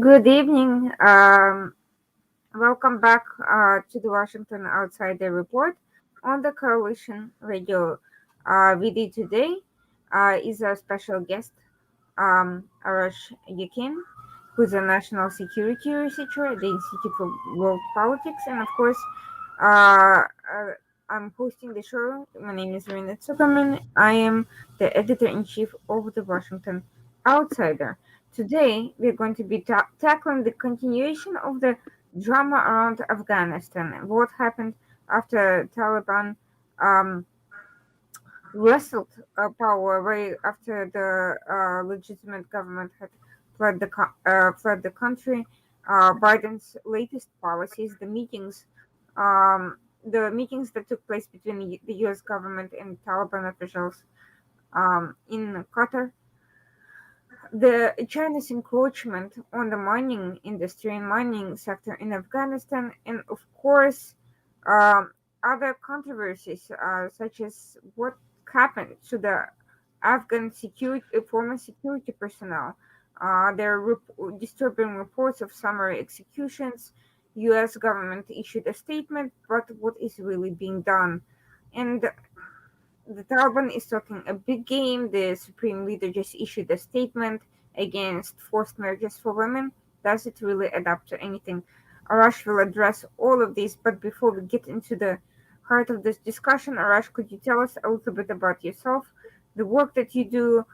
Good evening. Welcome back to the Washington Outsider Report on the Coalition Radio. With you today is our special guest, Arash Yaqin, who's a national security researcher at the Institute for World Politics. And of course, uh, uh, I'm hosting the show. My name is Renat Zuckerman. I am the editor in chief of the Washington Outsider. Today, we're going to be tackling the continuation of the drama around Afghanistan. What happened after Taliban um, wrestled power away after the legitimate government had fled the country. Biden's latest policies, the meetings that took place between the U.S. government and Taliban officials in Qatar, the China's encroachment on the mining industry and mining sector in Afghanistan, and of course, um, other controversies such as what happened to the Afghan former security personnel. There are disturbing reports of summary executions. U.S. government issued a statement, but what is really being done? And the Taliban is talking a big game. The supreme leader just issued a statement against forced marriages for women. Does it really adapt to anything? Arash will address all of this, but before we get into the heart of this discussion, Arash, could you tell us a little bit about yourself, the work that you do,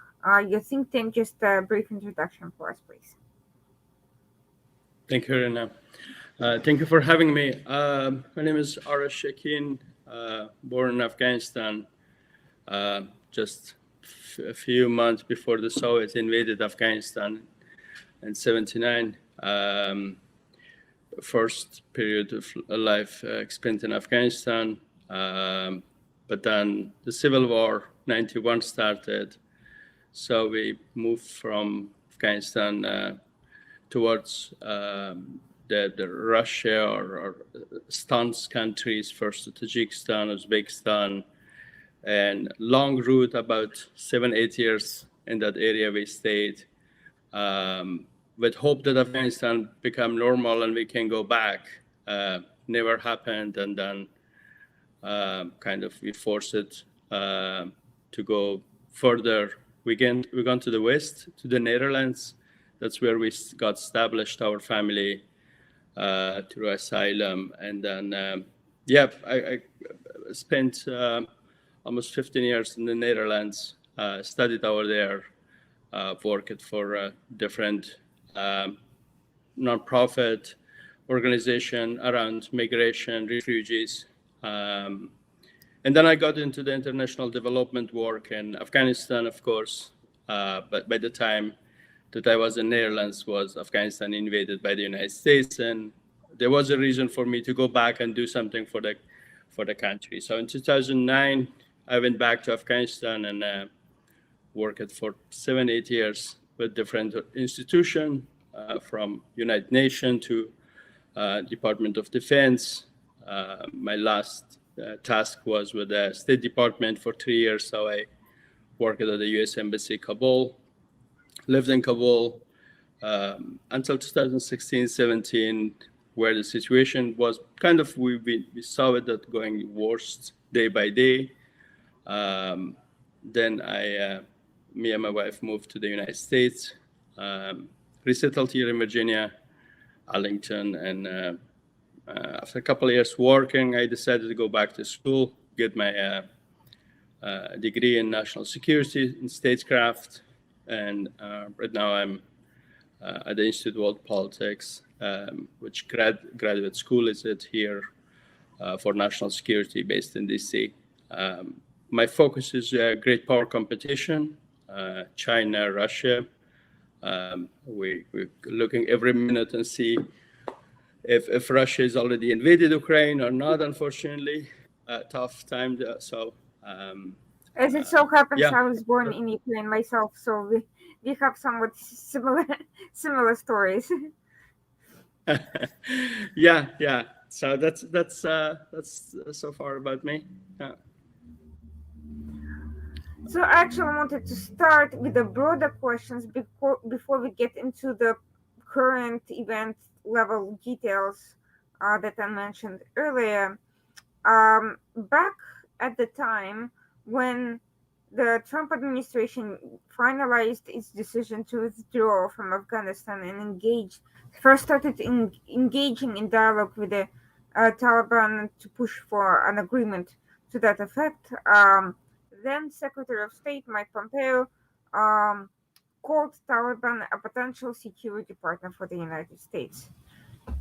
your think tank? Just a brief introduction for us, please. Thank you, Rina. Thank you for having me. My name is Arash Yaqin, born in Afghanistan. Just a few months before the Soviets invaded Afghanistan in '79. First period of life spent in Afghanistan. But then the Civil War, '91 started. So we moved from Afghanistan towards the Russia or stance countries, first to Tajikistan, Uzbekistan, and long route, about 7-8 years in that area we stayed, with hope that Afghanistan become normal and we can go back. Never happened, and then kind of we forced it to go further. We gone to the west, to the Netherlands. That's where we got established our family through asylum, and then I spent almost 15 years in the Netherlands, studied over there, worked for different nonprofit organization around migration, refugees. And then I got into the international development work in Afghanistan, of course. But by the time that I was in Netherlands, was Afghanistan invaded by the United States, and there was a reason for me to go back and do something for the country. So in 2009, I went back to Afghanistan and worked for 7-8 years with different institutions, from United Nations to Department of Defense. My last task was with the State Department for 3 years. So I worked at the U.S. Embassy, Kabul, lived in Kabul until 2016-17, where the situation was kind of, we saw it that going worse day by day. Then me and my wife moved to the United States, resettled here in Virginia, Arlington, and after a couple of years working, I decided to go back to school, get my degree in national security in statecraft, and right now I'm at the Institute of World Politics, which graduate school is it here for national security based in DC. My focus is great power competition, China, Russia. We're looking every minute and see if Russia has already invaded Ukraine or not, unfortunately. Tough time. As it so happens, yeah. I was born in Ukraine myself, so we have somewhat similar stories. yeah. So that's so far about me. Yeah. So I actually wanted to start with the broader questions before we get into the current event level details that I mentioned earlier, back at the time when the Trump administration finalized its decision to withdraw from Afghanistan and first started engaging in dialogue with the Taliban to push for an agreement to that effect. Then Secretary of State Mike Pompeo um, called Taliban a potential security partner for the United States.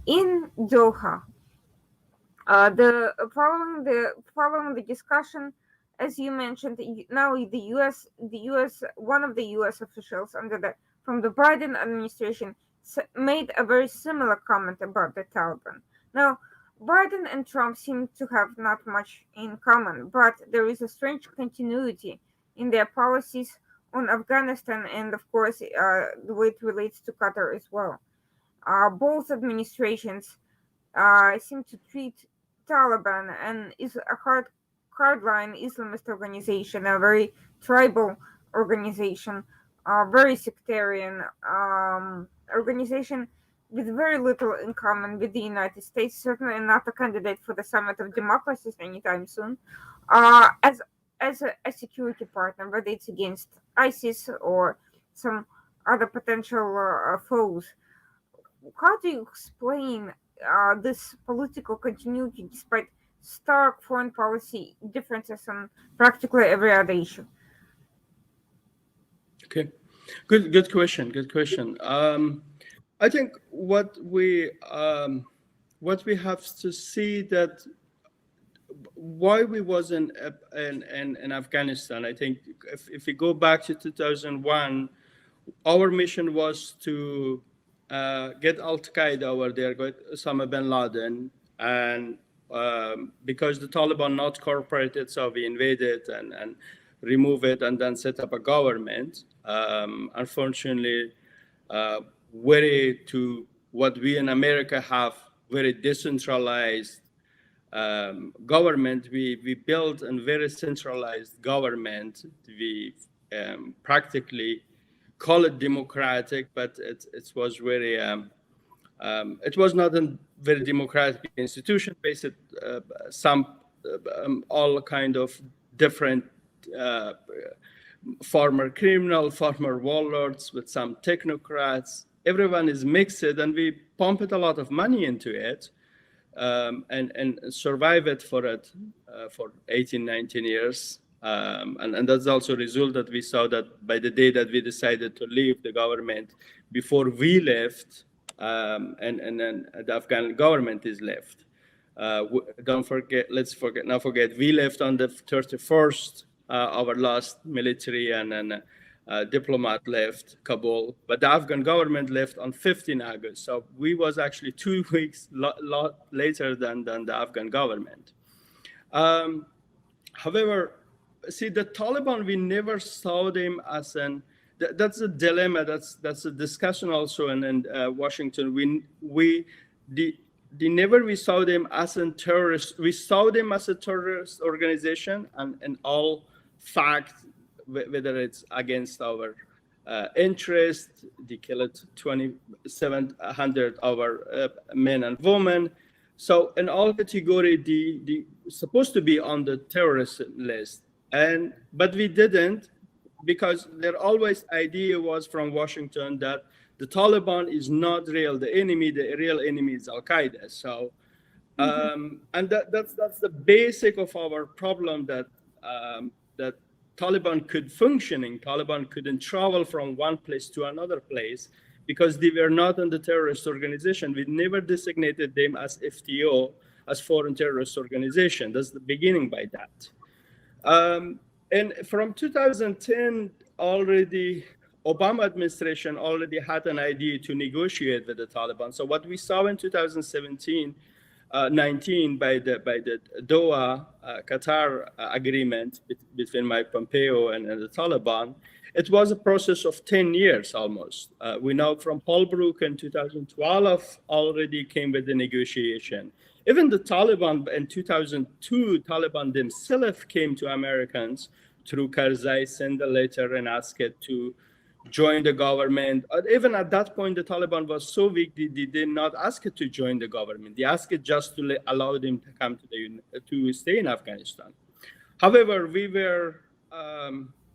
In Doha, following the discussion, as you mentioned, now the U.S. one of the U.S. officials from the Biden administration made a very similar comment about the Taliban. Now, Biden and Trump seem to have not much in common, but there is a strange continuity in their policies on Afghanistan and, of course, the way it relates to Qatar as well. Both administrations seem to treat Taliban and is a hardline Islamist organization, a very tribal organization, a very sectarian organization with very little in common with the United States. Certainly not a candidate for the Summit of Democracies anytime soon. As a security partner, whether it's against ISIS or some other potential foes. How do you explain this political continuity despite stark foreign policy differences on practically every other issue? Okay, good question. Good question. I think what we have to see that why we was in Afghanistan. I think if we go back to 2001, our mission was to get Al Qaeda over there, get Osama bin Laden, and because the Taliban not cooperated, so we invaded and remove it and then set up a government. Unfortunately, very to what we in America have, very decentralized government. We built a very centralized government. We practically call it democratic, but it was very it was not a very democratic institution. Based some all kind of different former criminal, former warlords with some technocrats. Everyone is mixed, and we pumped a lot of money into it, and survive it for 18, 19 years. And that's also a result that we saw that by the day that we decided to leave the government, before we left, and then the Afghan government is left. Let's not forget, we left on the 31st, our last military and diplomat left Kabul, but the Afghan government left on 15 August. So we was actually 2 weeks lot later than the Afghan government. However, see, the Taliban, we never saw them as that's a dilemma. That's a discussion also in Washington. We saw them as a terrorist. We saw them as a terrorist organization, and all fact, whether it's against our interest, they killed 2,700 of our men and women. So in all category, they supposed to be on the terrorist list, but we didn't, because their always idea was from Washington that the Taliban is not real. The real enemy is Al Qaeda. So, and that's the basic of our problem, that Taliban Taliban couldn't travel from one place to another place because they were not in the terrorist organization. We never designated them as FTO, as foreign terrorist organization. That's the beginning by that. And from 2010, already, Obama administration already had an idea to negotiate with the Taliban. So what we saw in 2017, 19 by the Doha Qatar agreement between Mike Pompeo and the Taliban, it was a process of 10 years almost. We know from Holbrooke in 2012 already came with the negotiation. Even the Taliban in 2002, Taliban themselves came to Americans through Karzai, send a letter and ask it to join the government. Even at that point, the Taliban was so weak, they did not ask it to join the government. They asked it just to allow them to come to stay in Afghanistan. However, we were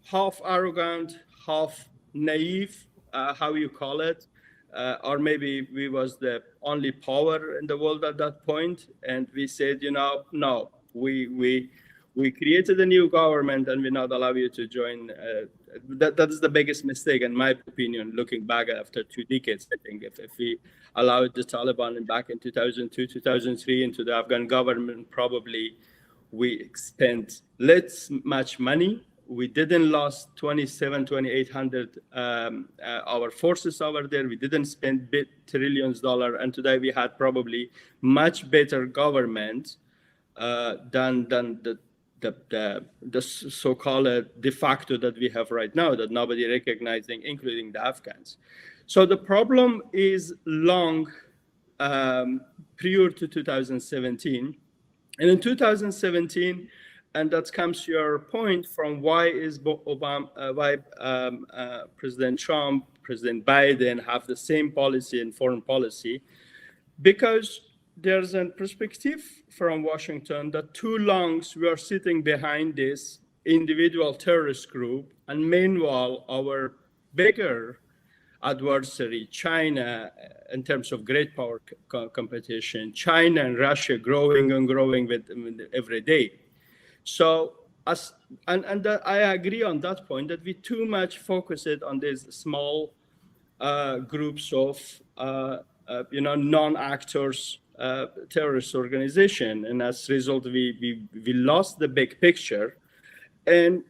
half arrogant, half naive, how you call it, or maybe we was the only power in the world at that point, and we said, no, we created a new government and we not allow you to join. That is the biggest mistake, in my opinion, looking back after 2 decades. I think if we allowed the Taliban back in 2002, 2003 into the Afghan government, probably we spent less much money. We didn't lost 2,800 our forces over there. We didn't spend trillions dollars, and today we had probably much better government than the so-called de facto that we have right now, that nobody recognizing, including the Afghans. So the problem is long prior to 2017. And in 2017, and that comes to your point from why President Trump, President Biden have the same policy in foreign policy, because there's a perspective from Washington that too long we are sitting behind this individual terrorist group, and meanwhile our bigger adversary, China, in terms of great power competition, China and Russia growing and growing with every day. So, I agree on that point, that we too much focus it on these small groups of non-actors terrorist organization, and as a result, we lost the big picture. And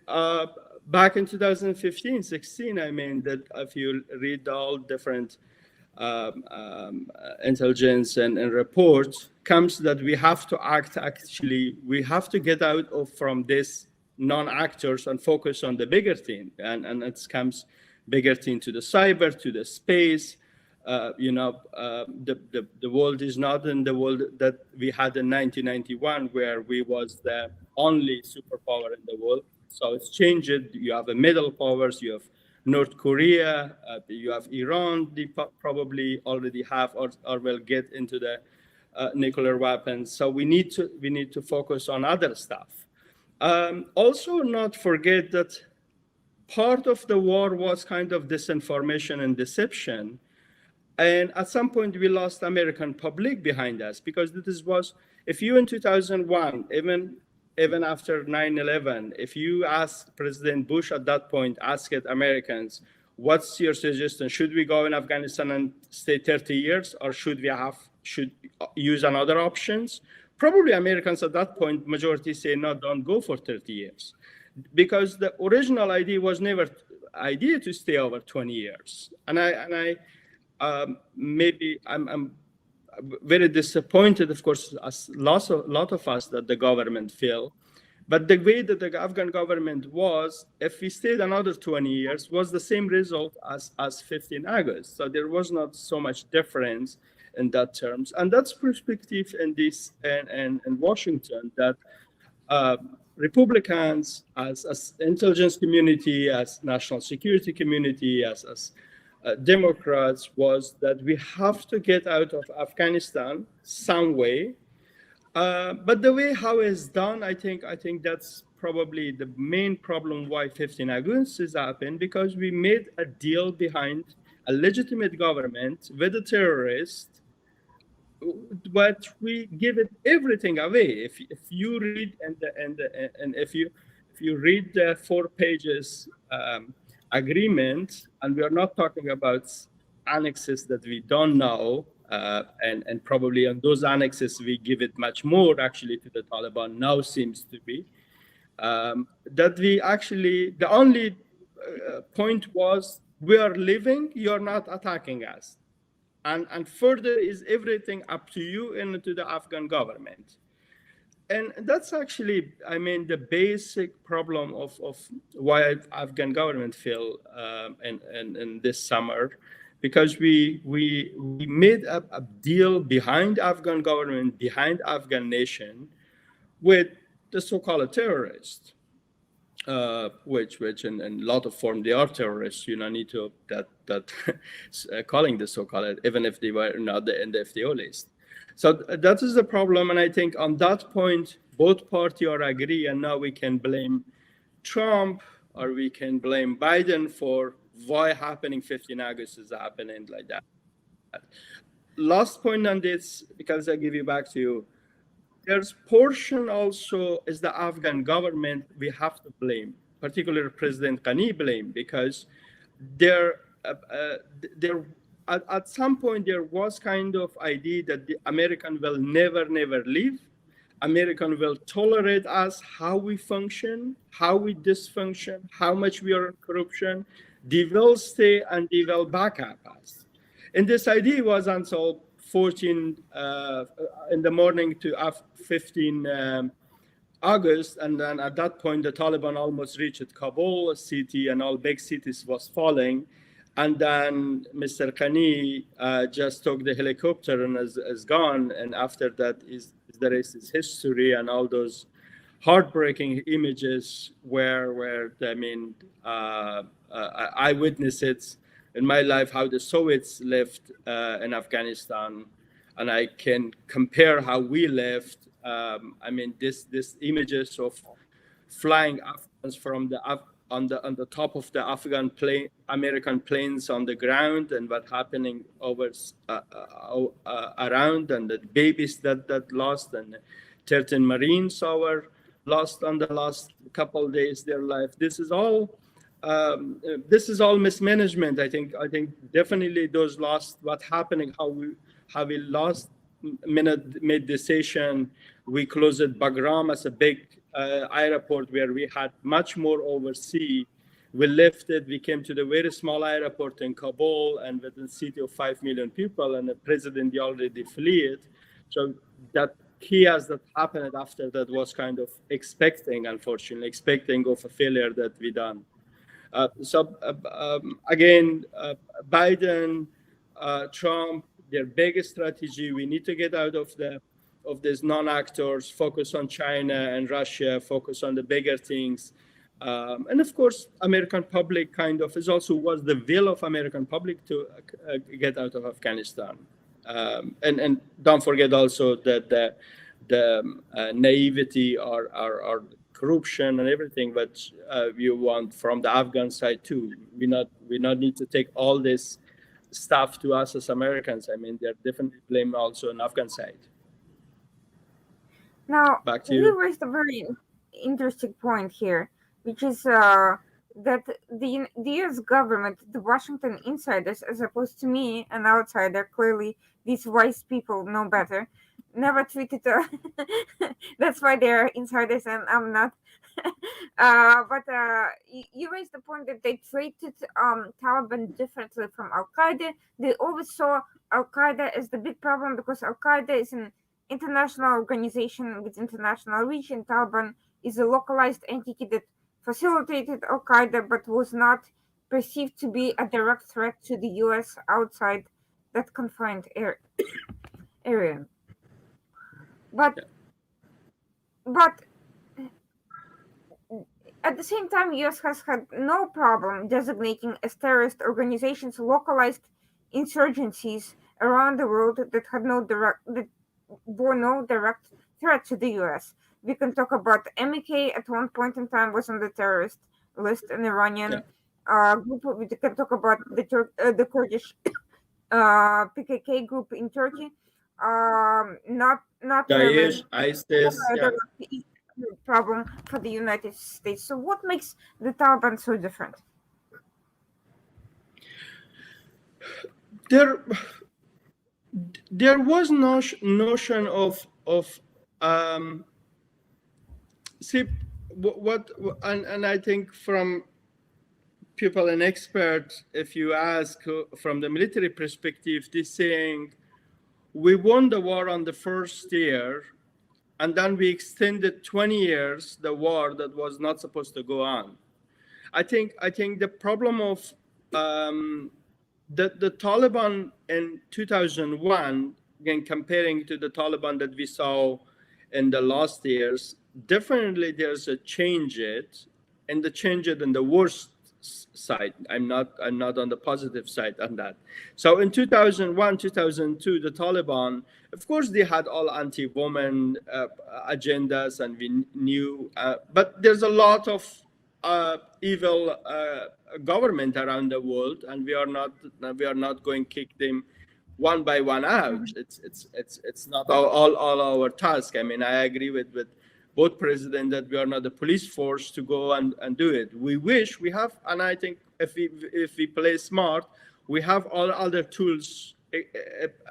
back in 2015, 16, I mean, that if you read all different intelligence and reports, comes that we have to act, actually, we have to get out from this non-actors and focus on the bigger thing. And it comes bigger thing to the cyber, to the space. The world is not in the world that we had in 1991, where we was the only superpower in the world. So it's changed. You have the middle powers, you have North Korea, you have Iran, they probably already have or will get into the nuclear weapons. So we need to focus on other stuff. Also, not forget that part of the war was kind of disinformation and deception. And at some point, we lost American public behind us, because this was, if you in 2001, even after 9/11, if you ask President Bush at that point, asked Americans, what's your suggestion? Should we go in Afghanistan and stay 30 years, or should use another options? Probably Americans at that point, majority say, no, don't go for 30 years. Because the original idea was never idea to stay over 20 years. And I'm very disappointed, of course, as lot of us, that the government feel. But the way that the Afghan government was, if we stayed another 20 years, was the same result as 15 August. So there was not so much difference in that terms. And that's perspective in this and Washington, that Republicans, as intelligence community, as national security community, as Democrats, was that we have to get out of Afghanistan some way. But the way how it's done, I think that's probably the main problem why 15 August has happened, because we made a deal behind a legitimate government with a terrorist, but we give it everything away. If you read and if you read the 4 pages agreement, and we are not talking about annexes that we don't know, and probably on those annexes we give it much more actually to the Taliban now, seems to be that we actually, the only point was, we are living, you're not attacking us, and further is everything up to you and to the Afghan government. And that's actually, I mean, the basic problem of why Afghan government feel in this summer, because we made a deal behind Afghan government, behind Afghan nation, with the so-called terrorists. which in a lot of form they are terrorists. You don't need to that calling the so-called, even if they were not in the FTO list. So that is the problem, and I think on that point both parties are agree, and now we can blame Trump or we can blame Biden for why happening 15 August is happening like that. Last point on this, because I give you back to you, there's portion also is the Afghan government we have to blame, particularly President Ghani blame, because there, there at some point there was kind of idea that the American will never leave. American will tolerate us, how we function, how we dysfunction, how much we are in corruption. They will stay and they will back up us. And this idea was until 14 in the morning to 15 August, and then at that point the Taliban almost reached Kabul, a city, and all big cities was falling. And then Mr. Ghani just took the helicopter and is gone. And after that is the rest is history, and all those heartbreaking images where I mean, I witnessed it in my life how the Soviets left in Afghanistan, and I can compare how we left. I mean, this images of flying Afghans from the on the top of the Afghan plane, American planes on the ground, and what happening over around, and the babies that lost, and 13 Marines were lost on the last couple of days their life. This is all mismanagement. I think definitely those lost, what happening, how we lost made decision. We closed Bagram as a big airport where we had much more overseas. We left it. We came to the very small airport in Kabul, and within a city of 5 million people, and the president already fled. So that chaos that happened after that was kind of expecting of a failure that we done. Again, Biden, Trump, their biggest strategy, we need to get out of these non-actors, focus on China and Russia, focus on the bigger things. And of course, American public kind of was the will of American public to get out of Afghanistan. And don't forget also that the naivety or corruption and everything, but you want from the Afghan side too. We not need to take all this stuff to us as Americans. I mean, they're definitely blamed also on Afghan side. Now, Back to you you. raised a very interesting point here, which is that the U.S. government, the Washington insiders, as opposed to me, an outsider, clearly these wise people know better, never treated. That's why they're insiders and I'm not. But you raised the point that they treated Taliban differently from Al Qaeda. They always saw Al Qaeda as the big problem because Al Qaeda is an international organization with international reach, and Taliban is a localized entity that facilitated Al Qaeda but was not perceived to be a direct threat to the US outside that confined area. But at the same time, US has had no problem designating as terrorist organizations localized insurgencies around the world that bore no direct threat to the US. We can talk about MEK at one point in time was on the terrorist list, an Iranian group. We can talk about the Kurdish PKK group in Turkey. Not Daesh, really ISIS, yeah. problem for the United States. So what makes the Taliban so different? There was no notion of see what and I think from people and experts, if you ask from the military perspective, they're saying we won the war on the first year, and then we extended 20 years the war that was not supposed to go on. I think the problem of the Taliban in 2001, again comparing to the Taliban that we saw in the last years, definitely there's a change. and the change it in the worst side. I'm not on the positive side on that. So in 2001, 2002, the Taliban, of course, they had all anti-woman agendas, and we knew, but there's a lot of evil government around the world, and we are not going to kick them one by one out. It's not all our task. I mean, I agree with both president that we are not the police force to go and do it. We wish we have, and I think if we play smart, we have all other tools,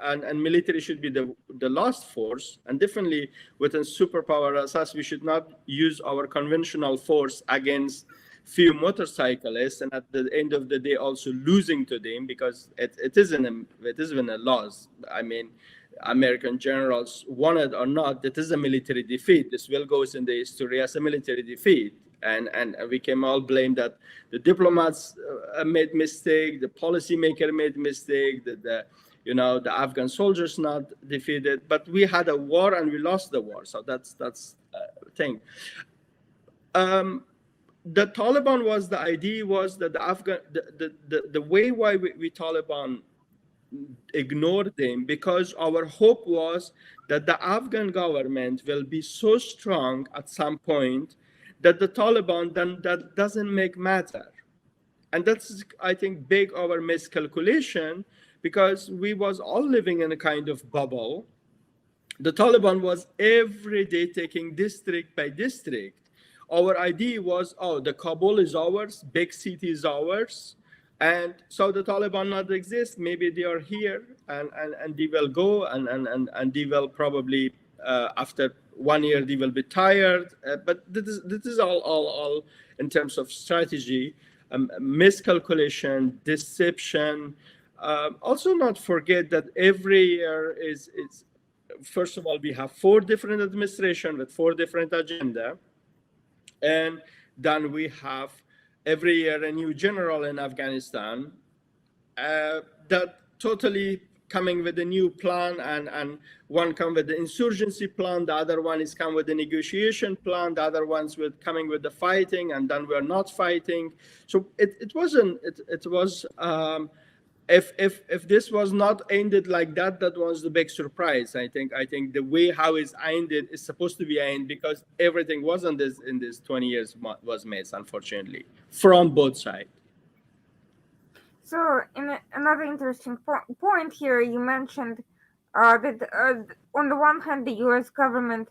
and military should be the last force. And definitely with a superpower as us, we should not use our conventional force against few motorcyclists, and at the end of the day also losing to them, because it isn't a loss. I mean, American generals, wanted or not, it is a military defeat. This will go in the history as a military defeat. And we can all blame that the diplomats made mistake, the policymaker made mistake, the Afghan soldiers not defeated, but we had a war and we lost the war. So that's the thing. The Taliban was, the idea was that the way why we Taliban ignored them, because our hope was that the Afghan government will be so strong at some point that the Taliban then that doesn't make matter. And that's, I think, big our miscalculation, because we was all living in a kind of bubble. The Taliban was every day taking district by district. Our idea was, the Kabul is ours, big city is ours. And so the Taliban not exist. Maybe they are here, and they will go, and they will probably after 1 year they will be tired. But this is all in terms of strategy, miscalculation, deception. Also, not forget that every year is first of all, we have 4 different administrations with 4 different agenda, and then we have every year a new general in Afghanistan that totally coming with a new plan, and one come with the insurgency plan, the other one is come with the negotiation plan, the other one's coming with the fighting, and then we're not fighting. So it was if this was not ended like that, that was the big surprise. I think the way how it's ended is supposed to be ended, because everything was in this 20 years was missed, unfortunately, from both sides. So, in another interesting point here, you mentioned that on the one hand, the U.S. government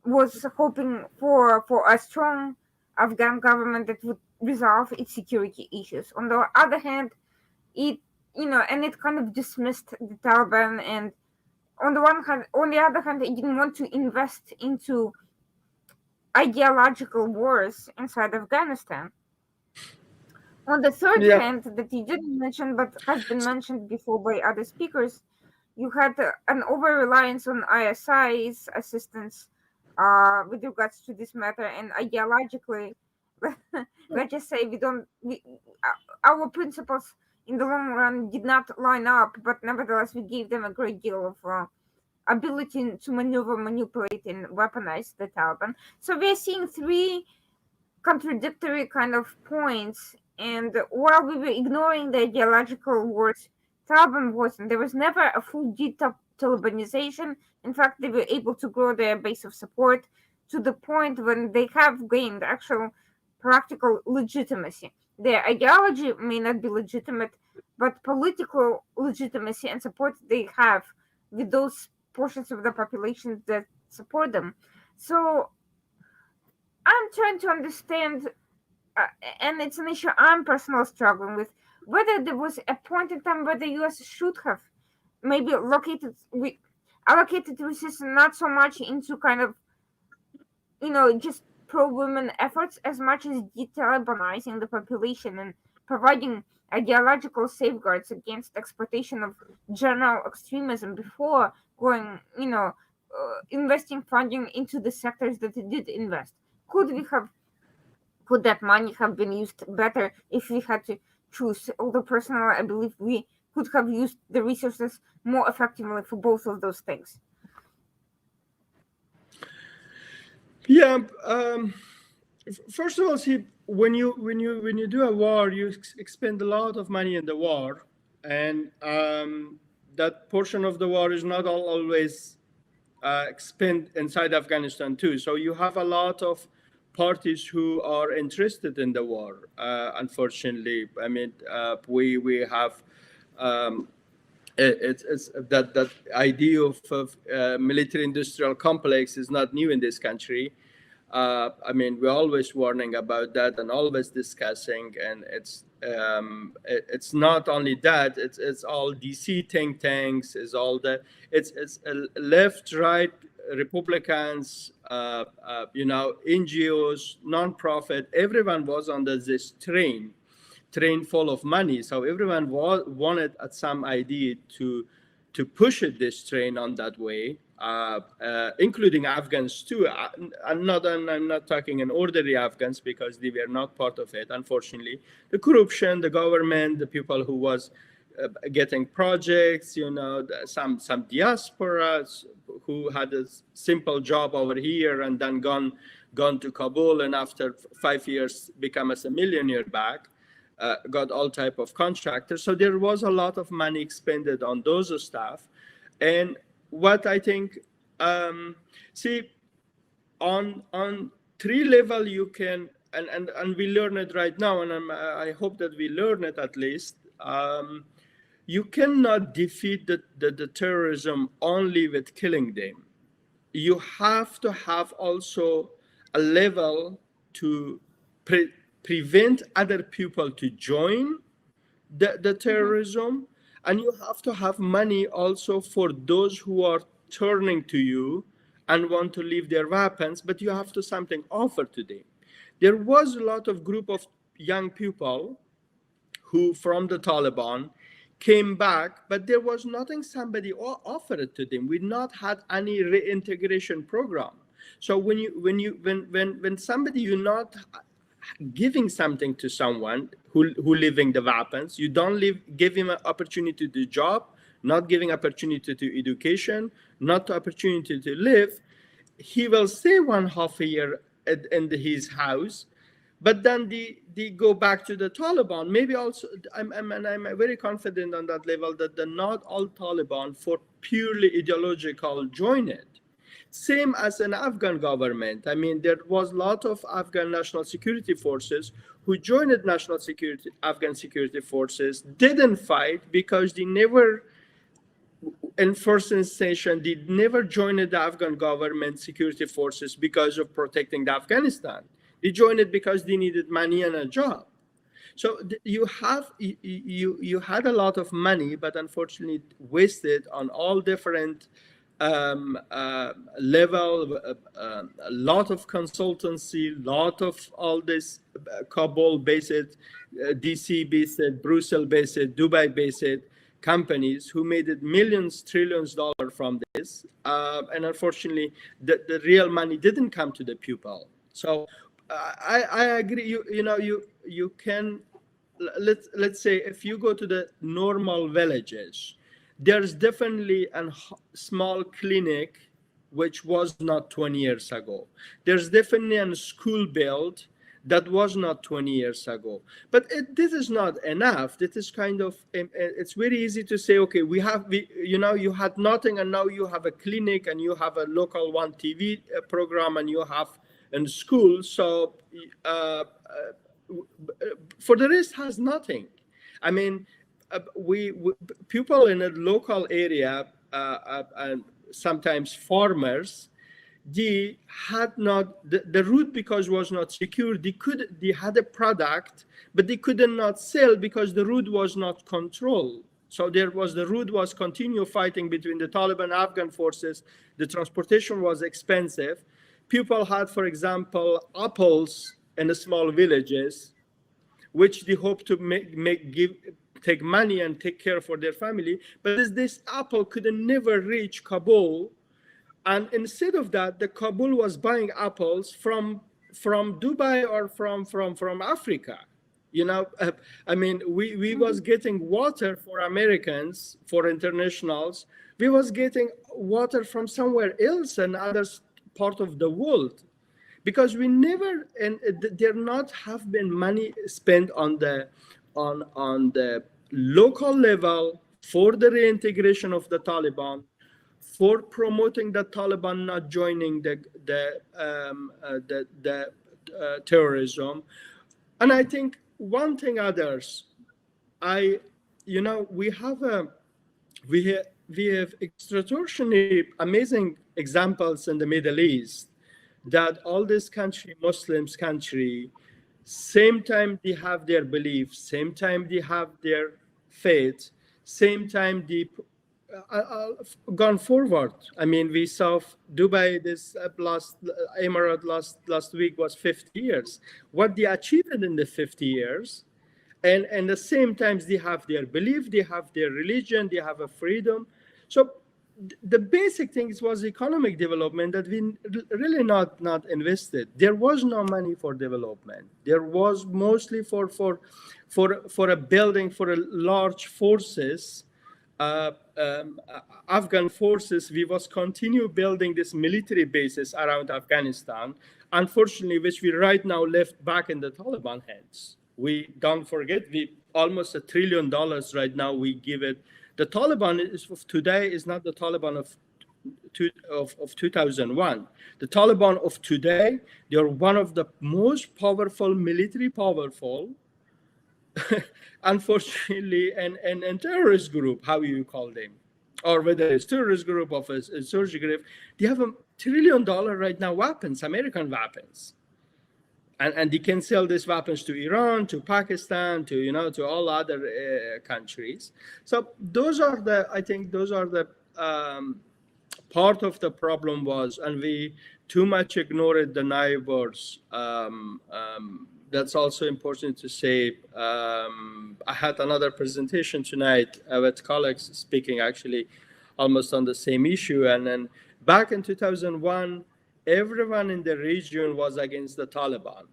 was hoping for a strong Afghan government that would resolve its security issues. On the other hand, it kind of dismissed the Taliban, and on the other hand, it didn't want to invest into ideological wars inside Afghanistan. On the third hand, that you didn't mention but has been mentioned before by other speakers, you had an over-reliance on ISI's assistance with regards to this matter, and ideologically, let's just say our principles in the long run did not line up, but nevertheless we gave them a great deal of ability to maneuver, manipulate, and weaponize the Taliban. So we're seeing 3 contradictory kind of points, and while we were ignoring the ideological wars, Taliban wasn't. There was never a full de-Talibanization. In fact, they were able to grow their base of support to the point when they have gained actual practical legitimacy. Their ideology may not be legitimate, but political legitimacy and support they have with those portions of the population that support them. So I'm trying to understand, and it's an issue I'm personally struggling with, whether there was a point in time where the U.S. should have maybe allocated resources not so much into kind of, just pro-women efforts as much as de-Talibanizing the population and providing ideological safeguards against exploitation of general extremism before going, investing funding into the sectors that it did invest. Could that money have been used better if we had to choose? Although personally, I believe we could have used the resources more effectively for both of those things. Yeah, First of all, see, when you do a war, you expend a lot of money in the war, and that portion of the war is not always spent inside Afghanistan too. So you have a lot of parties who are interested in the war. Unfortunately, I mean, we have. It's that idea of military industrial complex is not new in this country. I mean, we're always warning about that and always discussing, and it's not only that. It's all DC think tanks. Is all that. It's left, right, Republicans, NGOs, non-profit. Everyone was under this train full of money. So everyone wanted at some idea to push it, this train on that way, including Afghans too. I'm not talking an orderly Afghans because they were not part of it. Unfortunately, the corruption, the government, the people who was getting projects, some diasporas who had a simple job over here and then gone to Kabul, and after 5 years become as a millionaire back. Got all type of contractors. So there was a lot of money expended on those stuff. And what I think, see, on 3 level you can, and we learn it right now, and I hope that we learn it at least. You cannot defeat the terrorism only with killing them. You have to have also a level to prevent other people to join the terrorism, and you have to have money also for those who are turning to you and want to leave their weapons, but you have to something offer to them. There was a lot of group of young people who from the Taliban came back, but there was nothing somebody offered to them. We not had any reintegration program. So when somebody, you're not giving something to someone who living the weapons, you don't give him an opportunity to job, not giving opportunity to education, not opportunity to live, he will stay 1.5 year in his house, but then they go back to the Taliban. Maybe also, I'm very confident on that level that not all Taliban for purely ideological join it. Same as an Afghan government. I mean, there was a lot of Afghan national security forces who joined Afghan security forces, didn't fight because they never, in first instance, they never joined the Afghan government security forces because of protecting the Afghanistan. They joined it because they needed money and a job. So you had a lot of money, but unfortunately wasted on all different level, a lot of consultancy, lot of all this Kabul-based, DC-based, Brussels-based, Dubai-based companies who made it millions, trillions dollars from this, and unfortunately, the real money didn't come to the people. So I agree. You can, let's say if you go to the normal villages, there's definitely a small clinic which was not 20 years ago. There's definitely a school built that was not 20 years ago. But this is not enough. This is kind of, it's very easy to say, okay, you had nothing and now you have a clinic and you have a local one TV program and you have a school. So for the rest has nothing. I mean, people in a local area, and sometimes farmers, they had not the route because was not secure. They had a product, but they could not sell because the route was not controlled. So the route was continue fighting between the Taliban Afghan forces. The transportation was expensive. People had, for example, apples in the small villages, which they hope to take money and take care for their family. But this apple could never reach Kabul. And instead of that, the Kabul was buying apples from Dubai or from Africa. I mean, we was getting water for Americans, for internationals. We was getting water from somewhere else and other part of the world. because we never, and there not have been money spent on the local level for the reintegration of the Taliban, for promoting the Taliban not joining the terrorism. And I think one thing others, I, we have we have extraordinary amazing examples in the Middle East, that all this country, Muslims country, same time they have their beliefs, same time they have their faith, same time they gone forward. I mean, we saw Dubai this last Emirate last week was 50 years. What they achieved in the 50 years, and the same times they have their belief, they have their religion, they have a freedom. So the basic things was economic development that we really not invested. There was no money for development. There was mostly for a building, for a large forces, uh, um, Afghan forces. We was continue building this military bases around Afghanistan, unfortunately, which we right now left back in the Taliban hands. We don't forget, we almost $1 trillion right now we give it. The Taliban of today is not the Taliban of 2001. The Taliban of today, they are one of the most powerful, military powerful, unfortunately, and terrorist group, how you call them, or whether it's terrorist group or a insurgency group, they have $1 trillion right now weapons, American weapons. And they can sell these weapons to Iran, to Pakistan, to all other countries. So I think those are the part of the problem was, and we too much ignored the neighbors. That's also important to say. I had another presentation tonight with colleagues speaking actually almost on the same issue. And then back in 2001, everyone in the region was against the Taliban.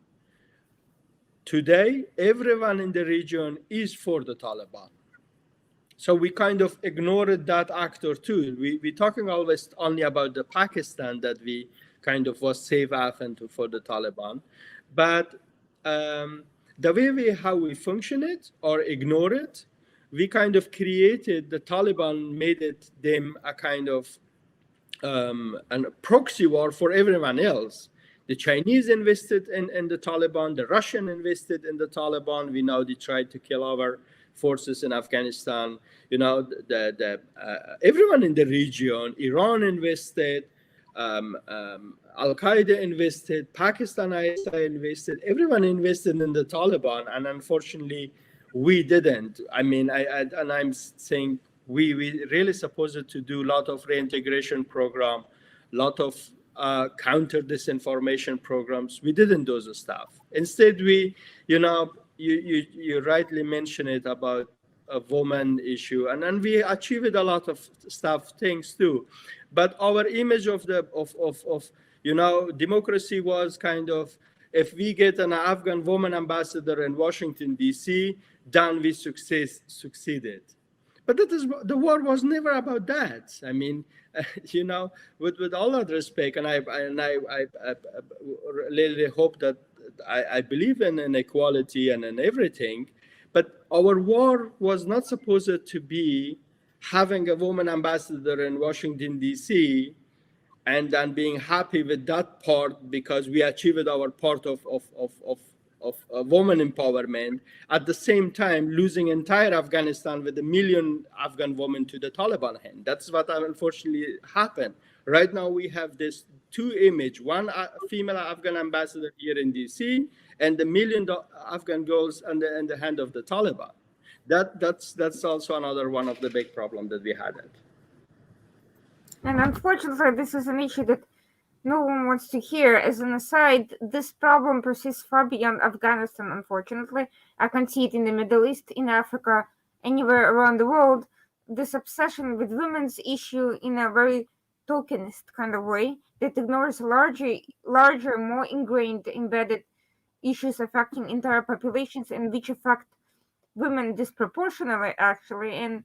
Today, everyone in the region is for the Taliban. So we kind of ignored that actor too. We're talking always only about the Pakistan that we kind of was safe haven for the Taliban. But the way how we function it or ignore it, we kind of created the Taliban, made it them a kind of a proxy war for everyone else. The Chinese invested in the Taliban, the Russian invested in the Taliban. We know they tried to kill our forces in Afghanistan. Everyone in the region, Iran invested, Al-Qaeda invested, Pakistan ISI invested, everyone invested in the Taliban, and unfortunately, we didn't. I mean, I'm saying we really supposed to do a lot of reintegration program, a lot of counter disinformation programs. We didn't do those stuff. Instead, you rightly mentioned it about a woman issue, and we achieved a lot of things too. But our image of democracy was kind of, if we get an Afghan woman ambassador in Washington D.C., then we succeeded. But the war was never about that. I mean, with all that respect, and I really hope that I believe in equality and in everything, but our war was not supposed to be having a woman ambassador in Washington D.C. and then being happy with that part because we achieved our part of woman empowerment, at the same time losing entire Afghanistan with 1 million Afghan women to the Taliban hand. That's what unfortunately happened. Right now we have this two image, one female Afghan ambassador here in DC and the 1 million Afghan girls in the hand of the Taliban. That's also another one of the big problems that we had. And unfortunately, this is an issue that no one wants to hear. As an aside, this problem persists far beyond Afghanistan, unfortunately. I can see it in the Middle East, in Africa, anywhere around the world. This obsession with women's issue in a very tokenist kind of way that ignores larger, more ingrained, embedded issues affecting entire populations and which affect women disproportionately, actually. And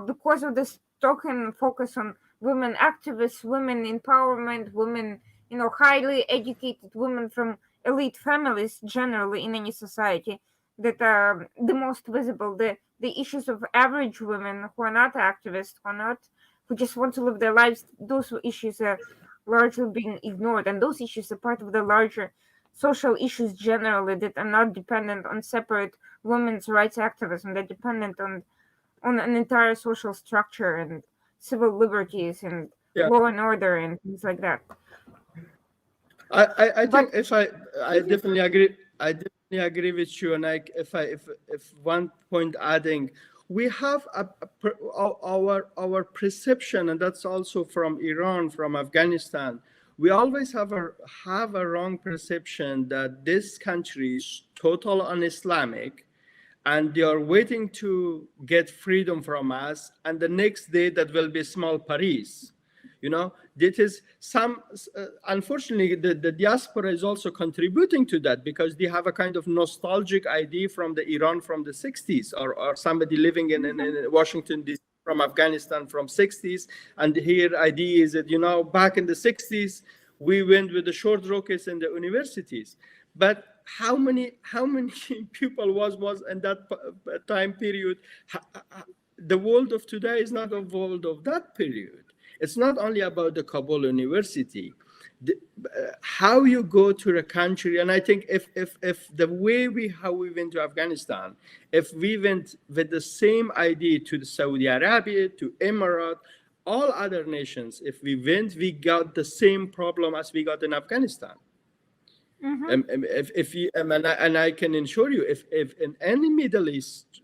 because of this token focus on women activists, women empowerment, women highly educated women from elite families generally in any society that are the most visible. The issues of average women who are not activists, who just want to live their lives, those issues are largely being ignored, and those issues are part of the larger social issues generally that are not dependent on separate women's rights activism. They're dependent on an entire social structure and civil liberties and Yeah. law and order and things like that. I But think I definitely agree. I definitely agree with you. And if one point adding, we have our perception, and that's also from Iran, from Afghanistan. We always have a wrong perception that this country is total un-Islamic, and they are waiting to get freedom from us, and the next day that will be small Paris. That is some, unfortunately, the diaspora is also contributing to that, because they have a kind of nostalgic idea from the Iran from the 60s, or somebody living in Washington, D.C., from Afghanistan from 60s. And here idea is that, back in the 60s, we went with the short rockets in the universities. But how many people was in that time period? The world of today is not a world of that period. It's not only about the Kabul University. How you go to a country, and I think if the way how we went to Afghanistan, if we went with the same idea to the Saudi Arabia, to Emirates, all other nations, if we went, we got the same problem as we got in Afghanistan. If you, and I can assure you, if in any Middle East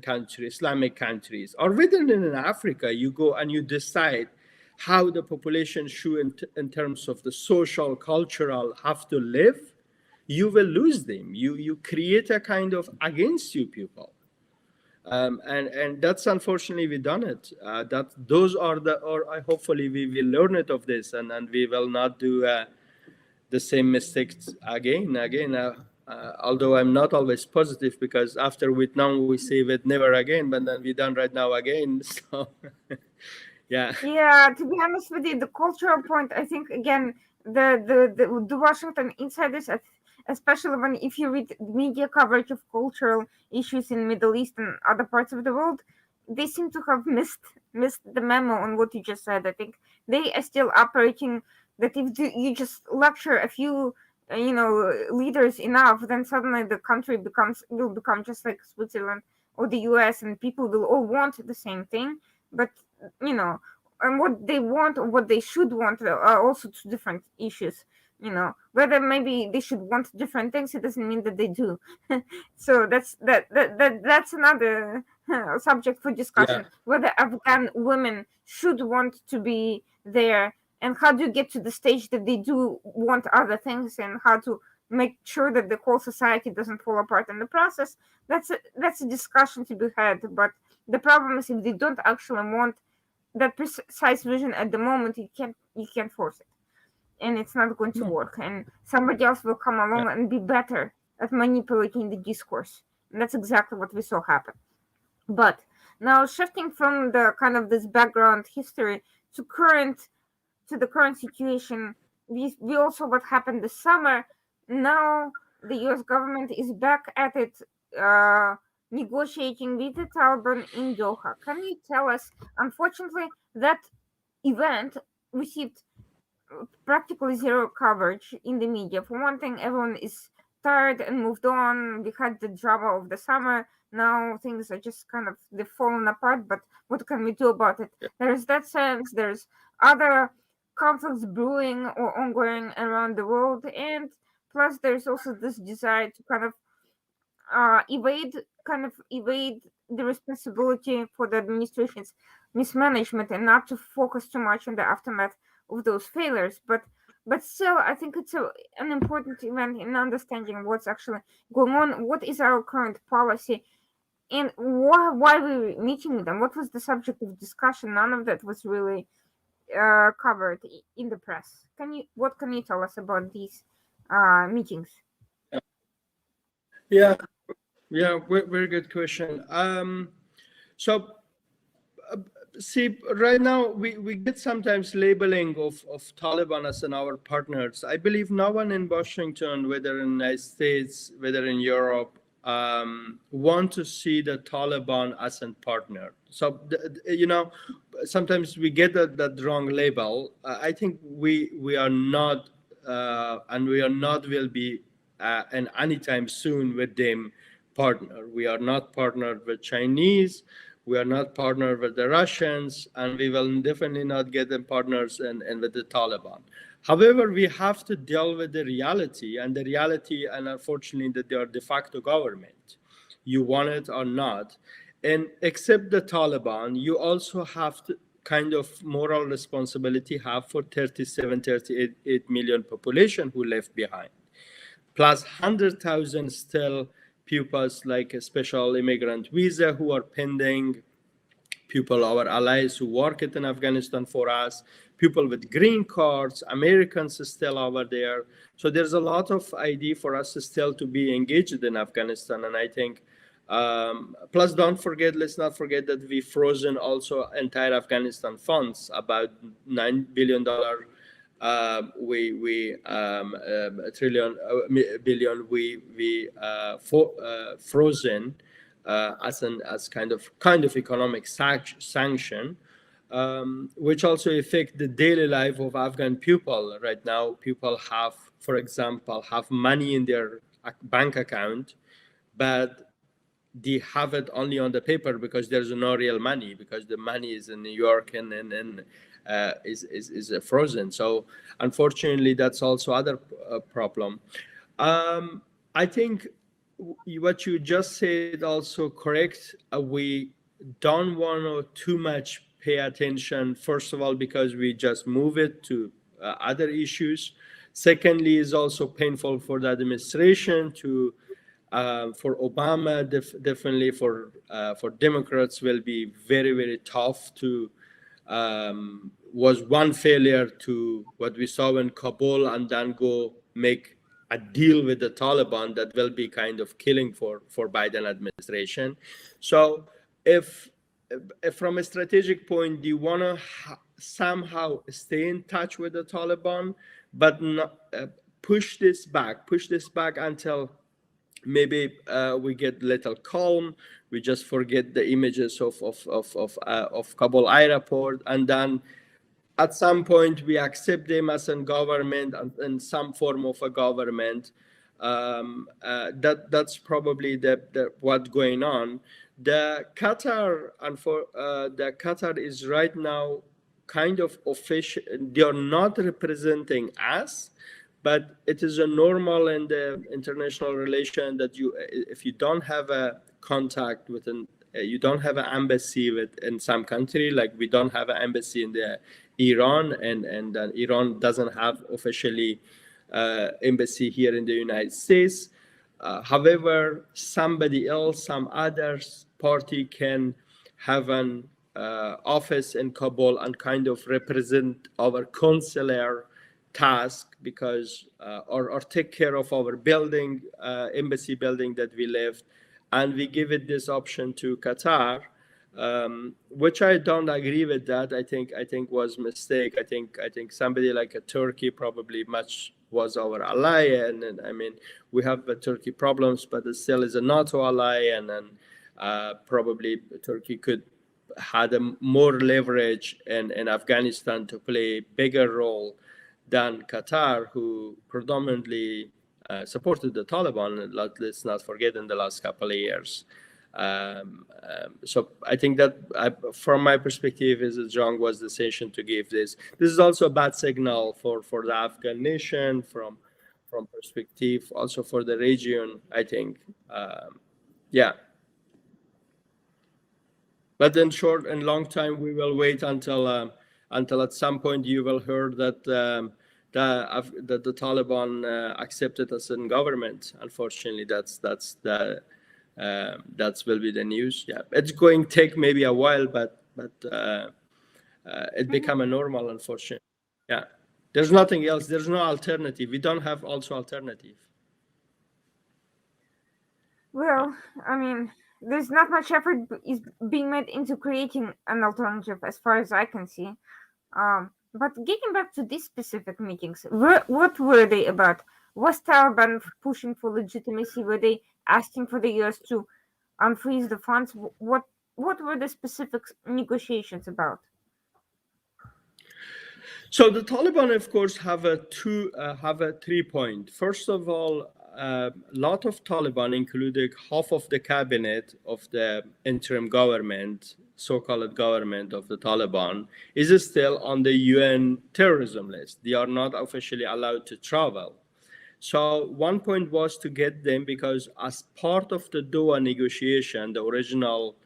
country, Islamic countries, or within in Africa, you go and you decide how the population should, in terms of the social, cultural, have to live, you will lose them. You create a kind of against you people. And that's, unfortunately, we done it. That those are or hopefully we will learn it of this, and we will not do the same mistakes again. Although I'm not always positive, because after Vietnam we say it never again, but then we done right now again. So yeah. yeah, to be honest with you, the cultural point, I think again, the Washington insiders, especially when if you read media coverage of cultural issues in Middle East and other parts of the world, they seem to have missed the memo on what you just said. I think they are still operating that if you just lecture a few leaders enough, then suddenly the country will become just like Switzerland or the US, and people will all want the same thing. But you know and what they want or what they should want are also two different issues. Whether maybe they should want different things, it doesn't mean that they do. So that's another subject for Yeah. discussion, whether Afghan women should want to be there, and how do you get to the stage that they do want other things, and how to make sure that the whole society doesn't fall apart in the process. That's a discussion to be had. But the problem is, if they don't actually want that precise vision at the moment, you can't force it, and it's not going to No. work, and somebody else will come Yeah. along and be better at manipulating the discourse, and that's exactly what we saw happen. But now, shifting from the kind of this background history to the current situation, we also what happened this summer. Now the US government is back at it, uh, negotiating with the Taliban in Doha. Can you tell us? Unfortunately, that event received practically zero coverage in the media. For one thing, everyone is tired and moved on. We had the drama of the summer. Now things are just kind of they've fallen apart. But what can we do about it? There's that sense. There's other conflicts brewing or ongoing around the world, and plus there's also this desire to evade evade the responsibility for the administration's mismanagement and not to focus too much on the aftermath of those failures. But still, I think it's an important event in understanding what's actually going on, what is our current policy, and why we're meeting with them. What was the subject of discussion? None of that was really covered in the press. What can you tell us about these meetings? Yeah. Yeah. Very good question. So See, right now we get sometimes labeling of Taliban as in our partners. I believe no one in Washington, whether in the United States, whether in Europe, want to see the Taliban as a partner. So, sometimes we get that wrong label. I think we are not, and we are not will be, and anytime soon with them partner. We are not partnered with Chinese. We are not partnered with the Russians, and we will definitely not get them partners and with the Taliban. However, we have to deal with the reality, and the reality, and unfortunately, that they are de facto government. You want it or not. And except the Taliban, you also have to kind of moral responsibility have for 37, 38 million population who left behind, plus 100,000 still pupils like a special immigrant visa who are pending, people, our allies who work in Afghanistan for us, people with green cards, Americans still over there. So there's a lot of idea for us still to be engaged in Afghanistan. And I think, plus let's not forget that we frozen also entire Afghanistan funds, about $9 billion we trillion billion we frozen as kind of economic sanction, which also affect the daily life of Afghan people. Right now, people have, for example, have money in their bank account, but they have it only on the paper because there's no real money, because the money is in New York and is frozen. So unfortunately, that's also other problem. I think what you just said also correct. We don't want to too much pay attention. First of all, because we just move it to other issues. Secondly, is also painful for the administration to. For Obama, definitely for Democrats, will be very, very tough to. Was one failure to what we saw in Kabul, and then go make a deal with the Taliban that will be kind of killing for Biden administration. So if from a strategic point, do you want to somehow stay in touch with the Taliban, but not, push this back until maybe we get a little calm. We just forget the images of Kabul airport, and then at some point we accept them as a government and some form of a government. That's probably the what's going on. The Qatar, and for the Qatar is right now kind of official. They are not representing us, but it is a normal in the international relation that if you don't have a contact with you don't have an embassy in some country, like we don't have an embassy in the Iran, and Iran doesn't have officially embassy here in the United States. However, somebody else, some other party can have an office in Kabul and kind of represent our consular task, because or take care of our building, embassy building that we left, and we give it this option to Qatar, which I don't agree with. That I think was mistake. I think somebody like a Turkey probably much was our ally, and I mean we have Turkey problems, but it still is a NATO ally, and then probably Turkey could had a more leverage in Afghanistan to play a bigger role than Qatar, who predominantly supported the Taliban. Let's not forget in the last couple of years. So I think that from my perspective, is John was the decision to give this. This is also a bad signal for the Afghan nation, from perspective, also for the region, I think. Yeah. But in short and long time, we will wait until at some point you will hear that the Taliban accepted us in government. Unfortunately, that will be the news. Yeah, it's going to take maybe a while, but it become a normal. Unfortunately, yeah. There's nothing else. There's no alternative. We don't have also alternative. Well, I mean, there's not much effort is being made into creating an alternative, as far as I can see. But getting back to these specific meetings, what were they about? Was Taliban pushing for legitimacy? Were they asking for the US to unfreeze the funds? What were the specific negotiations about? So the Taliban, of course, have a 3 point. First of all, a lot of Taliban, including half of the cabinet of the interim government, so-called government of the Taliban, is still on the UN terrorism list. They are not officially allowed to travel. So one point was to get them, because as part of the Doha negotiation, the original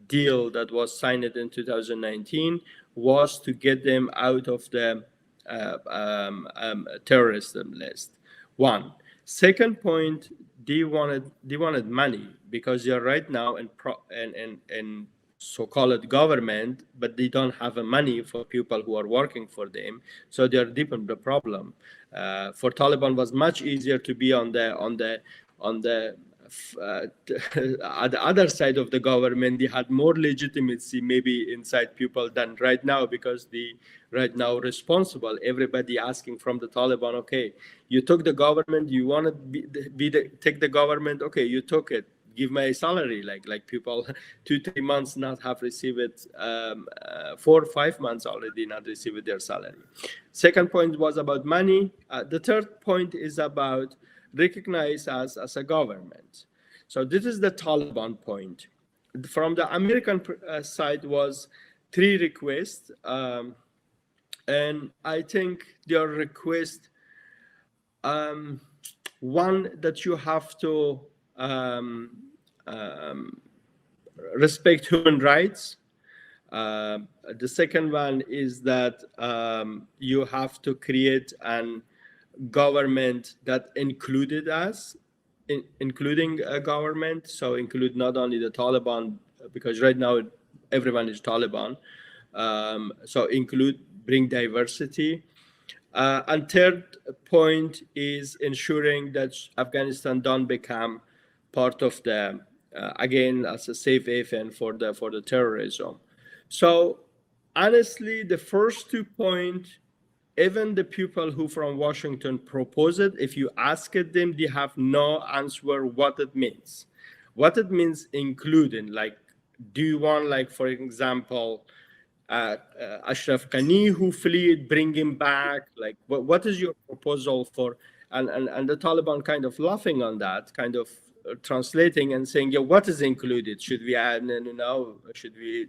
deal that was signed in 2019 was to get them out of the terrorism list. One. Second point, they wanted money, because they are right now in so-called government, but they don't have money for people who are working for them. So they are deep in the problem. For Taliban, was much easier to be on the at the other side of the government. They had more legitimacy maybe inside people than right now, because the right now responsible, everybody asking from the Taliban, okay, you took the government, you want to take the government, okay, you took it, give me a salary. Like people 2-3 months not have received it, 4-5 months already not received their salary. Second point was about money. The third point is about recognized as a government. So this is the Taliban point. From the American side was 3 requests, and I think their request, one, that you have to respect human rights. The second one is that you have to create an government that included us, including a government, so include not only the Taliban, because right now everyone is Taliban, so bring diversity. And third point is ensuring that Afghanistan don't become part of the, again, as a safe haven for the terrorism. So honestly, the first 2 points, even the people who from Washington propose it, if you ask them, they have no answer what it means. What it means, including, like, do you want, like, for example, Ashraf Ghani who fled, bring him back? Like, what is your proposal for? And the Taliban kind of laughing on that, kind of translating and saying, yeah, what is included? Should we add, should we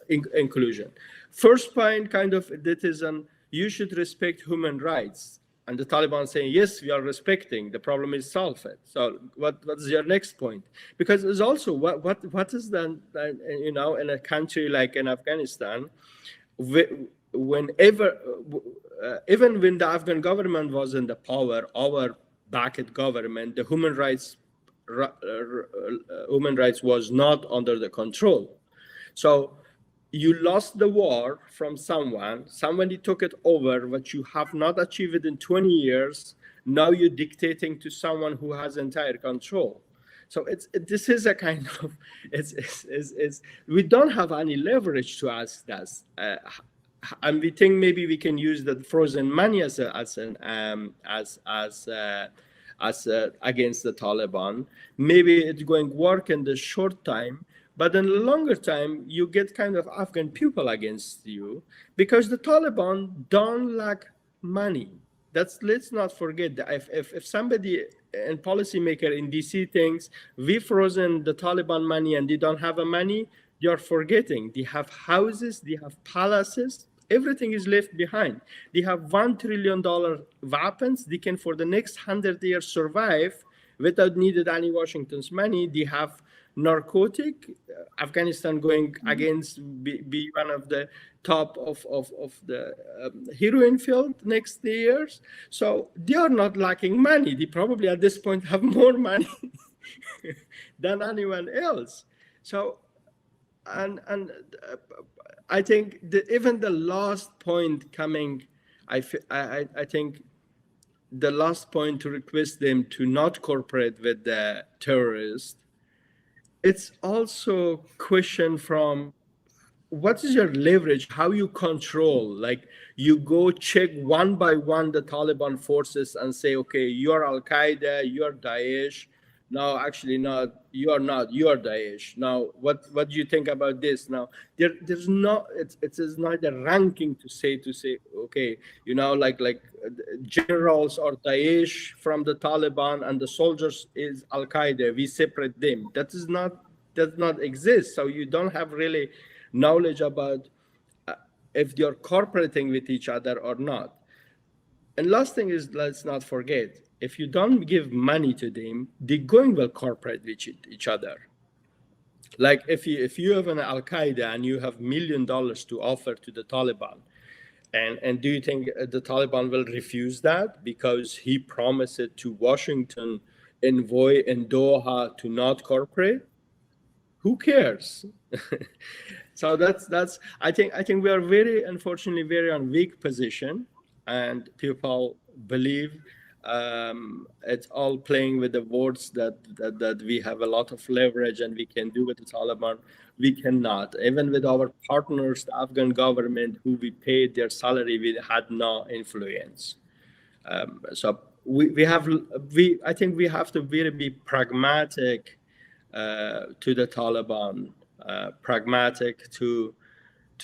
inclusion? First point, kind of, that is you should respect human rights. And the Taliban saying, yes, we are respecting. The problem is solved. So what is your next point? Because it's also what is then, in a country like in Afghanistan, whenever, even when the Afghan government was in the power, our backed government, the human rights was not under the control. So you lost the war from somebody took it over, what you have not achieved in 20 years. Now you're dictating to someone who has entire control. So this is a kind of, we don't have any leverage to ask that. And we think maybe we can use the frozen money as against the Taliban. Maybe it's going to work in the short time, but in the longer time, you get kind of Afghan people against you, because the Taliban don't lack money. Let's not forget that if somebody and policymaker in DC thinks we've frozen the Taliban money and they don't have a money, you're forgetting they have houses, they have palaces, everything is left behind. They have $1 trillion weapons. They can, for the next 100 years, survive without needed any Washington's money. They have narcotic. Afghanistan going against be one of the top of the heroin field next years. So they are not lacking money. They probably at this point have more money than anyone else. So, and I think even the last point coming, I think the last point to request them to not cooperate with the terrorists it's also question from what is your leverage, how you control, like you go check one by one the Taliban forces and say, okay, you're Al Qaeda, you're Daesh. No, actually not, you are not, you are Daesh. Now what do you think about this? Now there's not, it is not a ranking to say okay, generals or Daesh from the Taliban and the soldiers is Al Qaeda, we separate them. That is not, does not exist. So you don't have really knowledge about uh, if they're cooperating with each other or not. And last thing is, let's not forget, if you don't give money to them, they're going to cooperate with each other. Like if you have an Al Qaeda and you have $1 million to offer to the Taliban, and do you think the Taliban will refuse that because he promised it to Washington envoy in Doha to not cooperate? Who cares? So that's I think we are very, unfortunately, very on weak position, and people believe it's all playing with the words that we have a lot of leverage and we can do with the Taliban. We cannot. Even with our partners, the Afghan government, who we paid their salary, we had no influence. So we have we I think we have to really be pragmatic to the Taliban, pragmatic to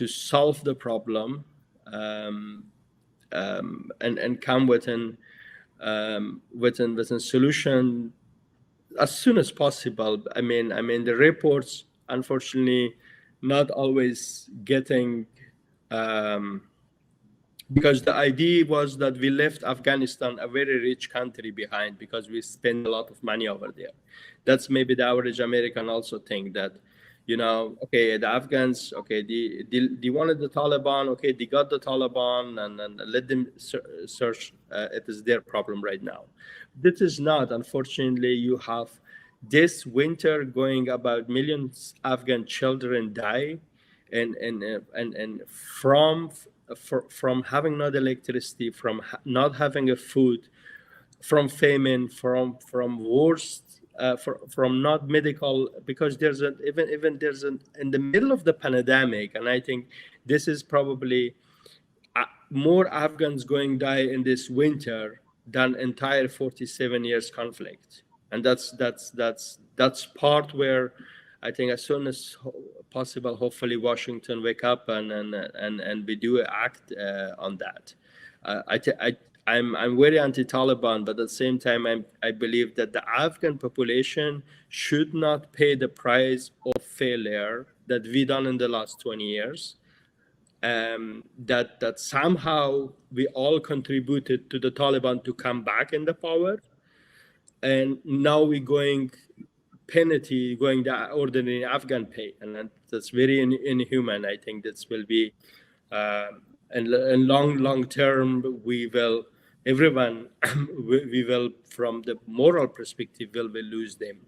solve the problem, and come with a solution as soon as possible. I mean the reports, unfortunately, not always getting. Because the idea was that we left Afghanistan, a very rich country, behind because we spend a lot of money over there. That's maybe the average American also think that, okay, the Afghans, okay, they wanted the Taliban, okay, they got the Taliban, and let them search. It is their problem right now. This is not. Unfortunately, you have this winter going about millions Afghan children die, and from having not electricity, from not having a food, from famine, from worst, from not medical, because there's an even there's an in the middle of the pandemic, and I think this is probably more Afghans going die in this winter than entire 47 years conflict. And that's part where I think as soon as possible, hopefully Washington wake up and we do act on that. I'm very anti-Taliban, but at the same time, I believe that the Afghan population should not pay the price of failure that we done in the last 20 years. That somehow we all contributed to the Taliban to come back in the power, and now we're going penalty, going the ordinary Afghan pay, and that's very inhuman. I think this will be, in long term, we will, everyone, we will, from the moral perspective, will lose them.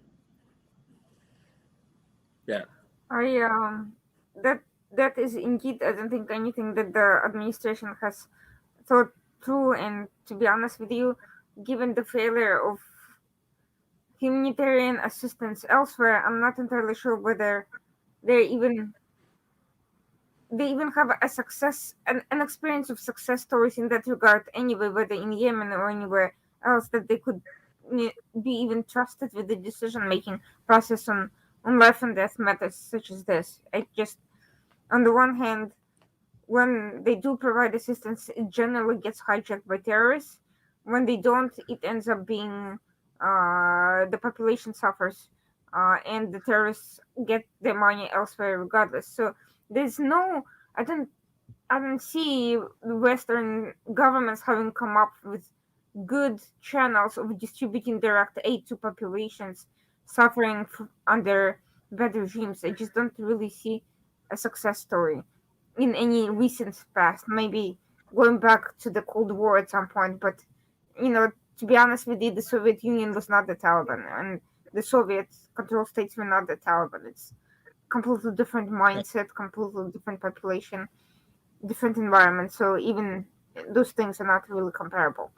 Yeah. That is indeed, I don't think, anything that the administration has thought through. And to be honest with you, given the failure of humanitarian assistance elsewhere, I'm not entirely sure whether they even have an experience of success stories in that regard anyway, whether in Yemen or anywhere else, that they could be even trusted with the decision making process on life and death matters such as this. I just, on the one hand, when they do provide assistance, it generally gets hijacked by terrorists. When they don't, it ends up being the population suffers, and the terrorists get their money elsewhere regardless. So there's no, I don't see Western governments having come up with good channels of distributing direct aid to populations suffering under bad regimes. I just don't really see a success story in any recent past. Maybe going back to the Cold War at some point, but to be honest with you, the Soviet Union was not the Taliban, and the Soviet controlled states were not the Taliban. It's completely different mindset, completely different population, different environment. So even those things are not really comparable.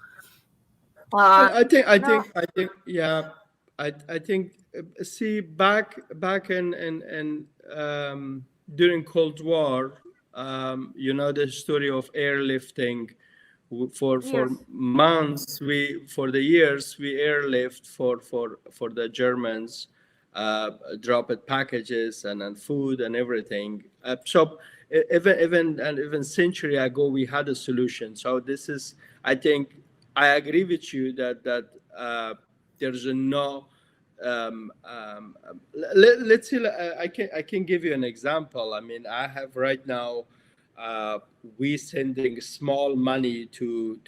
I No, think, yeah. I think see back during Cold War, you know the story of airlifting. For Yes. months, we for the years we airlift for the Germans, dropped packages and food and everything. So even century ago we had a solution. So this is, I think, I agree with you that there's a no. Let's see. I can give you an example. I mean, I have right now. We sending small money to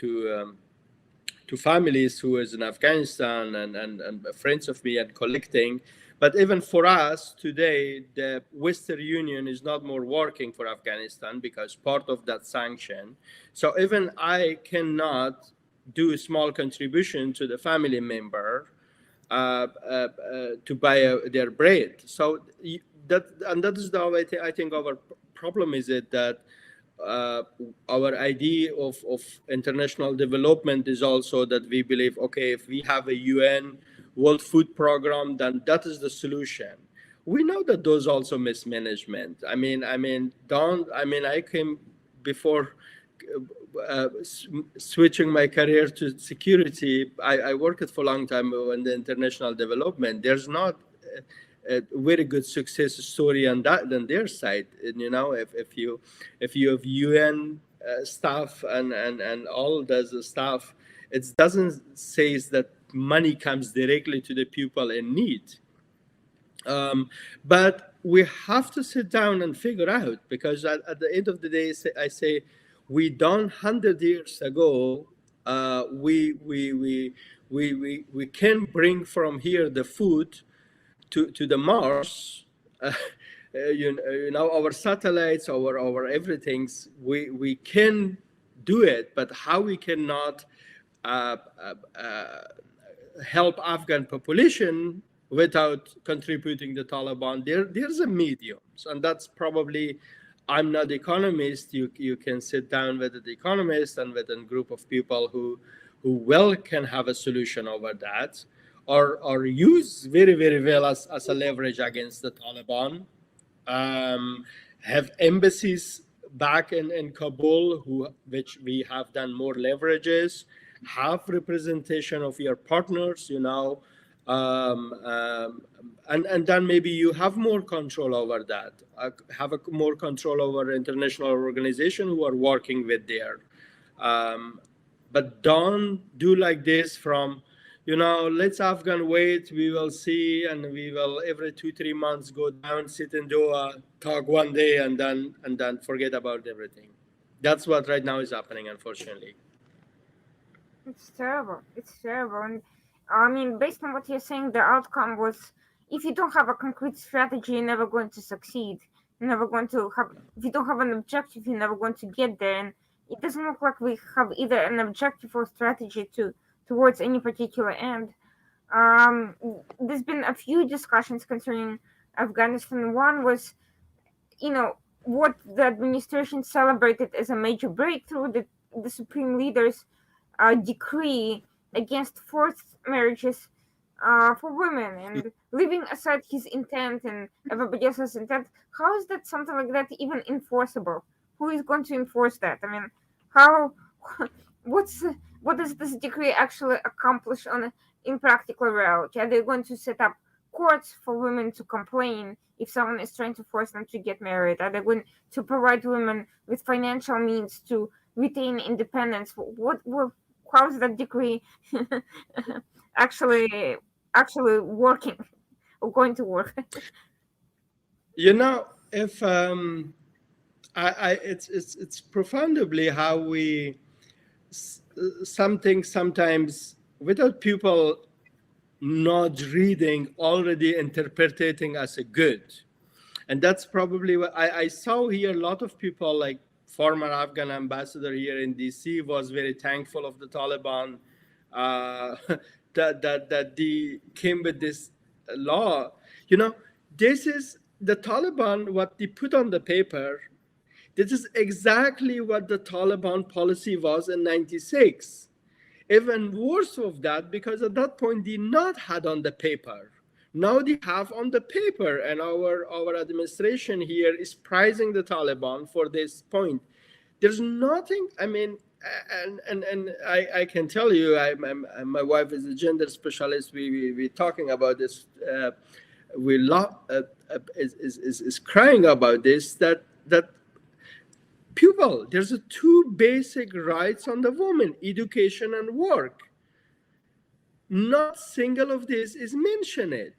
families who is in Afghanistan and friends of me and collecting. But even for us today, the Western Union is not more working for Afghanistan because part of that sanction. So even I cannot do a small contribution to the family member to buy their bread. So that is the way I think our problem is it that uh, our idea of international development is also that we believe, okay, if we have a UN World Food Program, then that is the solution. We know that those also mismanagement. I came before switching my career to security. I worked for a long time in the international development. There's not a very good success story on that than their side. And if you have UN staff and all the stuff, it doesn't say that money comes directly to the people in need. But we have to sit down and figure out, because at the end of the day, I say we done 100 years ago. We can bring from here the food to the Mars. Our satellites, our everything's. We can do it, but how we cannot uh, uh, uh, help Afghan population without contributing the Taliban. There's a medium, and that's probably. I'm not economist. You can sit down with the economist and with a group of people who well can have a solution over that, or use very very well as a leverage against the Taliban. Have embassies back in Kabul, which we have done more leverages, have representation of your partners, and then maybe you have more control over that, have more control over international organization who are working with there. But don't do like this from, let's Afghan wait, we will see, and we will every 2-3 months go down, sit in Doha, talk one day, and then forget about everything. That's what right now is happening, unfortunately. It's terrible. It's terrible. And I mean, based on what you're saying, the outcome was if you don't have a concrete strategy, you're never going to succeed. You're never going to have, if you don't have an objective, you're never going to get there. And it doesn't look like we have either an objective or strategy towards any particular end. Um, there's been a few discussions concerning Afghanistan. One was, what the administration celebrated as a major breakthrough, that the supreme leaders decree against forced marriages for women, and leaving aside his intent and everybody else's intent, how is that something like that even enforceable? Who is going to enforce that? I mean, how? What's what does this decree actually accomplish in practical reality? Are they going to set up courts for women to complain if someone is trying to force them to get married? Are they going to provide women with financial means to retain independence? What how is that decree actually actually working or going to work? If it's profoundly how we something sometimes without people not reading already interpreting as a good. And that's probably what I saw here. A lot of people, like former Afghan ambassador here in DC, was very thankful of the Taliban uh, that they came with this law. This is the Taliban, what they put on the paper. This is exactly what the Taliban policy was in '96. Even worse of that, because at that point they not had on the paper. Now they have on the paper, and our administration here is praising the Taliban for this point. There's nothing. I mean, and I can tell you, my wife is a gender specialist. We talking about this. We love is crying about this. That people, there's a two basic rights on the woman: education and work. Not single of this is mentioned.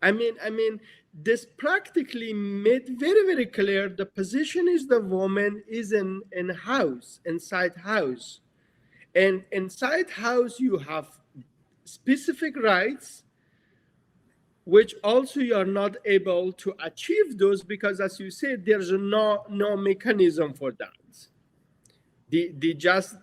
I mean, this practically made very, very clear the position is the woman is in house, inside house. And inside house, you have specific rights, which also you are not able to achieve those because, as you said, there's no mechanism for that. They just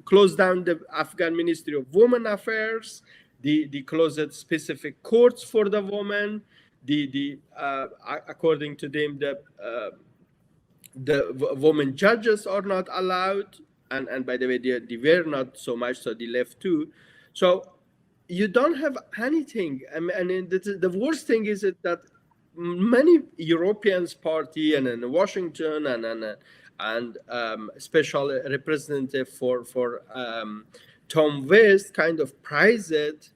closed down the Afghan Ministry of Women Affairs. They closed specific courts for the women. According to them, the women judges are not allowed. And by the way, they were not so much, so they left too. So you don't have anything. I mean, the worst thing is that many Europeans party and in Washington and special representative for Tom West kind of prize it.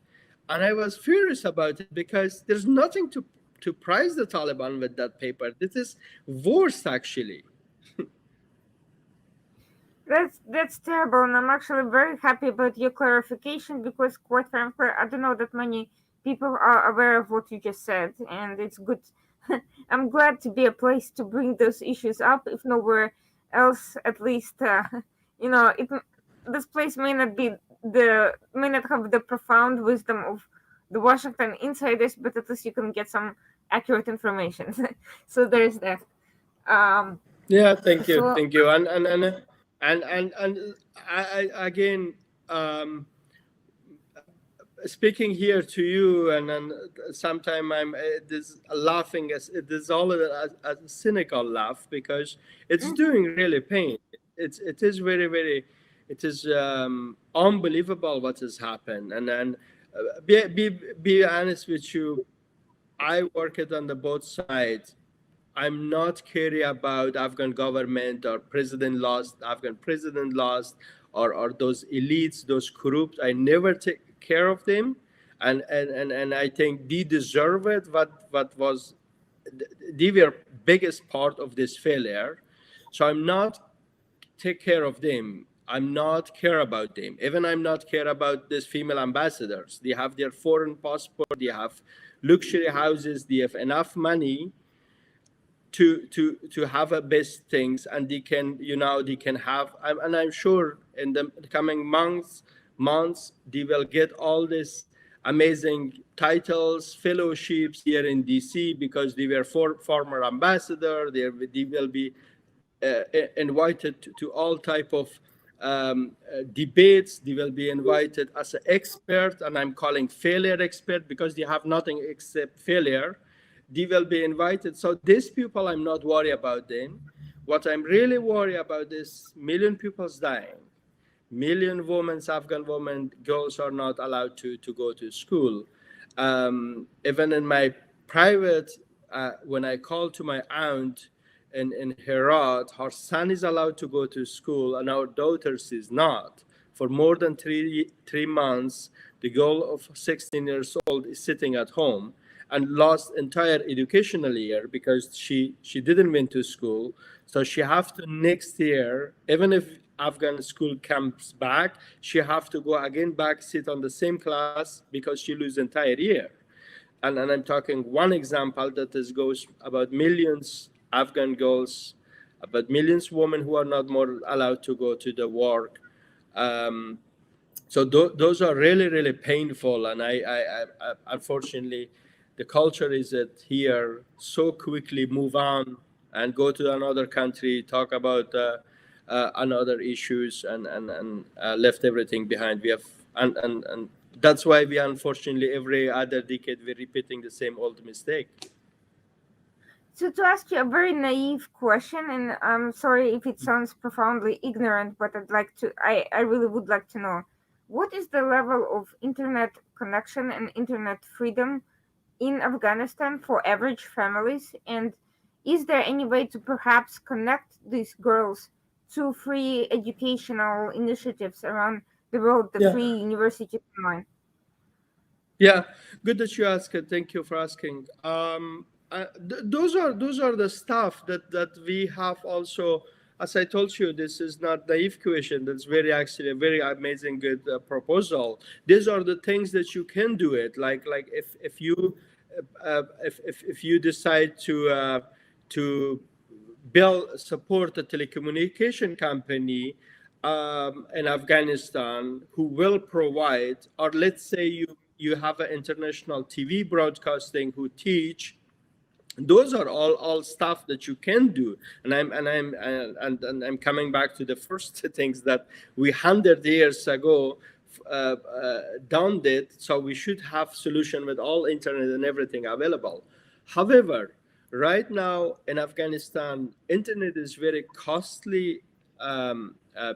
And I was furious about it because there's nothing to prize the Taliban with that paper. This is worse, actually. That's terrible, and I'm actually very happy about your clarification because, quite frankly, I don't know that many people are aware of what you just said, and it's good. I'm glad to be a place to bring those issues up, if nowhere else. At least, this place may not have the profound wisdom of the Washington insiders, but at least you can get some accurate information. So there's that. Yeah, thank you, and I again, speaking here to you, and sometimes I'm this laughing as it is all a cynical laugh because it's doing really pain. It is very, very, it is unbelievable what has happened. And then be honest with you, I work it on the both sides. I'm not caring about Afghan government or Afghan president lost, or those elites, those corrupt. I never take care of them, and I think they deserve it. What was they were biggest part of this failure, so I'm not take care of them. I'm not care about them. Even I'm not care about these female ambassadors. They have their foreign passport. They have luxury houses. They have enough money to have a best things, and they can have, and I'm sure in the coming months they will get all these amazing titles, fellowships here in DC because they were former ambassador. They will be invited to all type of debates. They will be invited as an expert, and I'm calling failure expert because they have nothing except failure. They will be invited. So these people, I'm not worried about them. What I'm really worried about is million people's dying. Million women, Afghan women, girls are not allowed to go to school. Even in my private, when I call to my aunt in Herat, her son is allowed to go to school and our daughters is not. For more than three months, the girl of 16 years old is sitting at home and lost entire educational year because she didn't went to school. So she have to next year, even if Afghan school comes back, she have to go again back, sit on the same class because she lose entire year. And I'm talking one example that is goes about millions Afghan girls, about millions women who are not more allowed to go to the work. So those are really, really painful. And I unfortunately, the culture is that here so quickly move on and go to another country, talk about another issues, and left everything behind. We have and that's why we unfortunately every other decade we're repeating the same old mistake. So to ask you a very naive question, and I'm sorry if it sounds profoundly ignorant, but I really would like to know, what is the level of internet connection and internet freedom in Afghanistan for average families? And is there any way to perhaps connect these girls to free educational initiatives around the world, the Yeah. free universities online? Yeah, good that you asked. Thank you for asking. Those are the stuff that we have also. As I told you, this is not naive question. That's very actually a very amazing good proposal. These are the things that you can do it. Like if you if you decide to build support a telecommunication company in Afghanistan who will provide, or let's say you have an international TV broadcasting who teach. Those are all stuff that you can do, and I'm coming back to the first things that we 100 years ago done it. So we should have solution with all internet and everything available. However, right now in Afghanistan, internet is very costly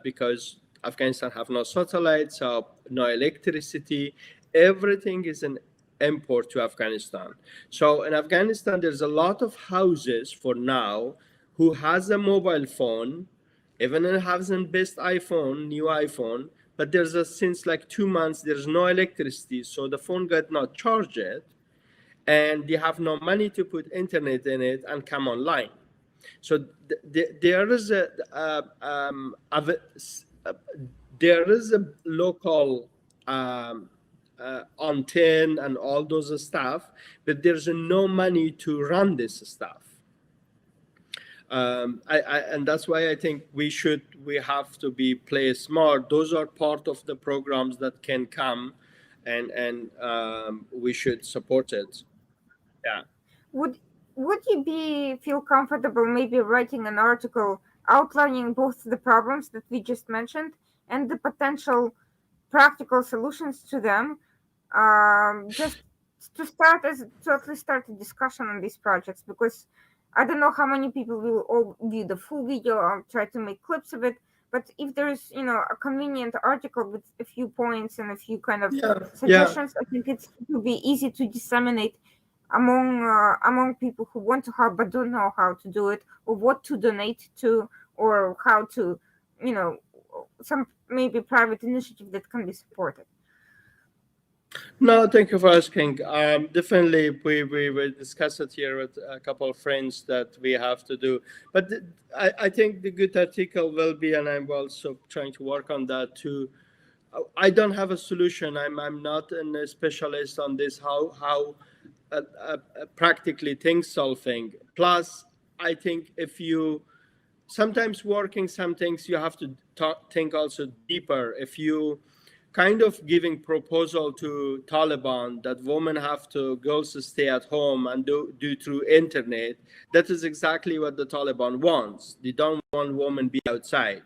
because Afghanistan have no satellites, so no electricity. Everything is an import to Afghanistan. So in Afghanistan, there's a lot of houses for now who has a mobile phone, even it has the best iPhone, new iPhone, but there's a since like 2 months there's no electricity, so the phone got not charged, and they have no money to put internet in it and come online. So there is there is a local antenna and all those stuff, but there's no money to run this stuff. And that's why I think we have to be play smart. Those are part of the programs that can come, and we should support it. Yeah. Would would you be feel comfortable maybe writing an article outlining both the problems that we just mentioned and the potential practical solutions to them? Just to at least start a discussion on these projects, because I don't know how many people will all view the full video. I'll try to make clips of it. But if there's a convenient article with a few points and a few kind of Yeah. Yeah. suggestions, I think it will be easy to disseminate among people who want to help but don't know how to do it, or what to donate to, or how to, you know, some maybe private initiative that can be supported. No, thank you for asking. Definitely, we will discuss it here with a couple of friends that we have to do. But I think the good article will be, and I'm also trying to work on that too. I don't have a solution. I'm not a specialist on this. How practically things solving. Plus, I think if you sometimes working some things you have to think also deeper. If you kind of giving proposal to Taliban that women have to girls to stay at home and do through internet, that is exactly what the Taliban wants. They don't want women be outside.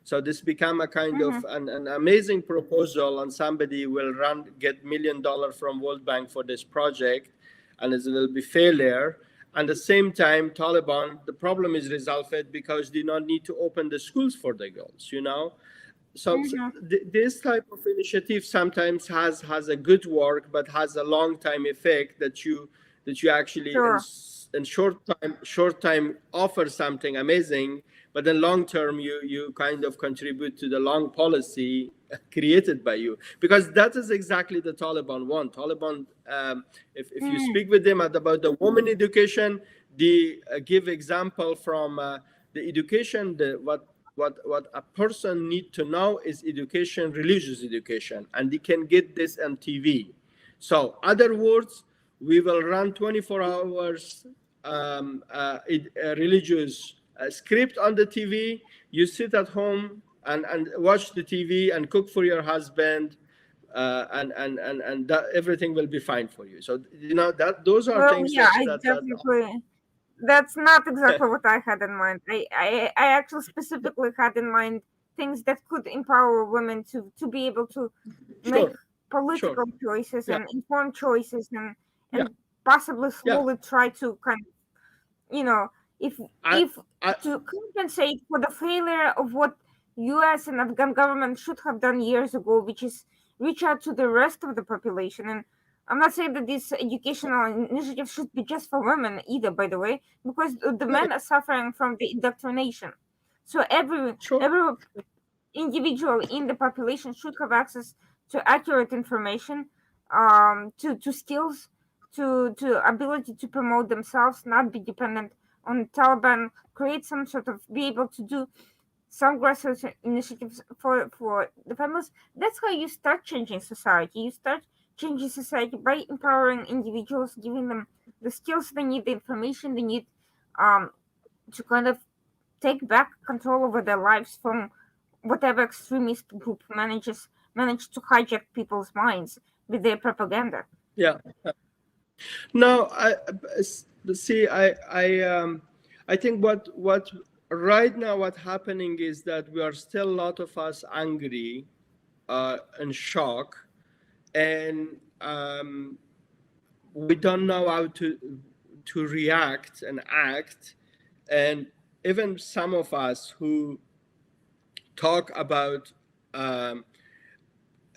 So this become a kind Mm-hmm. of an amazing proposal, and somebody will get $1 million from World Bank for this project, and it will be failure. At the same time, Taliban, the problem is resolved because they don't need to open the schools for the girls. So Mm-hmm. this type of initiative sometimes has a good work, but has a long time effect that you actually Sure. in short time offer something amazing, but in long term you kind of contribute to the long policy created by you, because that is exactly the Taliban want. Taliban, if you Mm-hmm. speak with them about the women education, they give example from the education, what a person need to know is education, religious education, and they can get this on TV. So, other words, we will run 24 hours religious script on the TV. You sit at home and watch the TV and cook for your husband, and that everything will be fine for you. So that those are Well, things yeah, that I that that definitely. That's not exactly what I had in mind. I actually specifically had in mind things that could empower women to be able to make sure, sure, political choices yeah, and informed choices, yeah, and possibly yeah. slowly try to kind of you know, I, if I to compensate for the failure of what US and Afghan government should have done years ago, which is reach out to the rest of the population. And I'm not saying that these educational initiatives should be just for women either, by the way, because the no, men are suffering from the indoctrination. So sure. every individual in the population should have access to accurate information, to skills, to ability to promote themselves, not be dependent on Taliban, create some sort of, be able to do some grassroots initiatives for the families. That's how you start changing society. You start changing society by empowering individuals, giving them the skills they need, the information they need, um, to kind of take back control over their lives from whatever extremist group manage to hijack people's minds with their propaganda. Yeah. No, see. I think what right now what happening is that we are still a lot of us angry, and shock, and we don't know how to react and act, and even some of us who talk about um,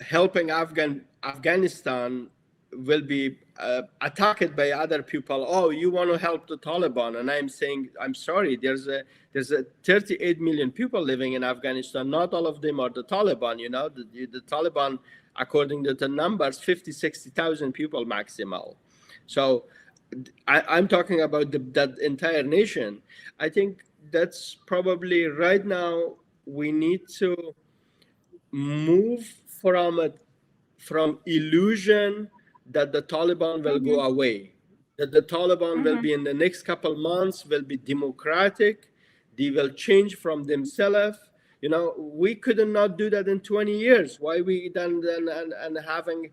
helping Afghanistan will be attacked by other people. Oh, you want to help the Taliban? And I'm saying, I'm sorry. There's a 38 million people living in Afghanistan. Not all of them are the Taliban. You know, the Taliban, according to the numbers, 50, 60,000 people maximal. So I'm talking about that entire nation. I think that's probably right now we need to move from illusion that the Taliban will go Mm-hmm. away, that the Taliban will Mm-hmm. be in the next couple months will be democratic, they will change from themselves. You know, we could not do that in 20 years. Why we then and having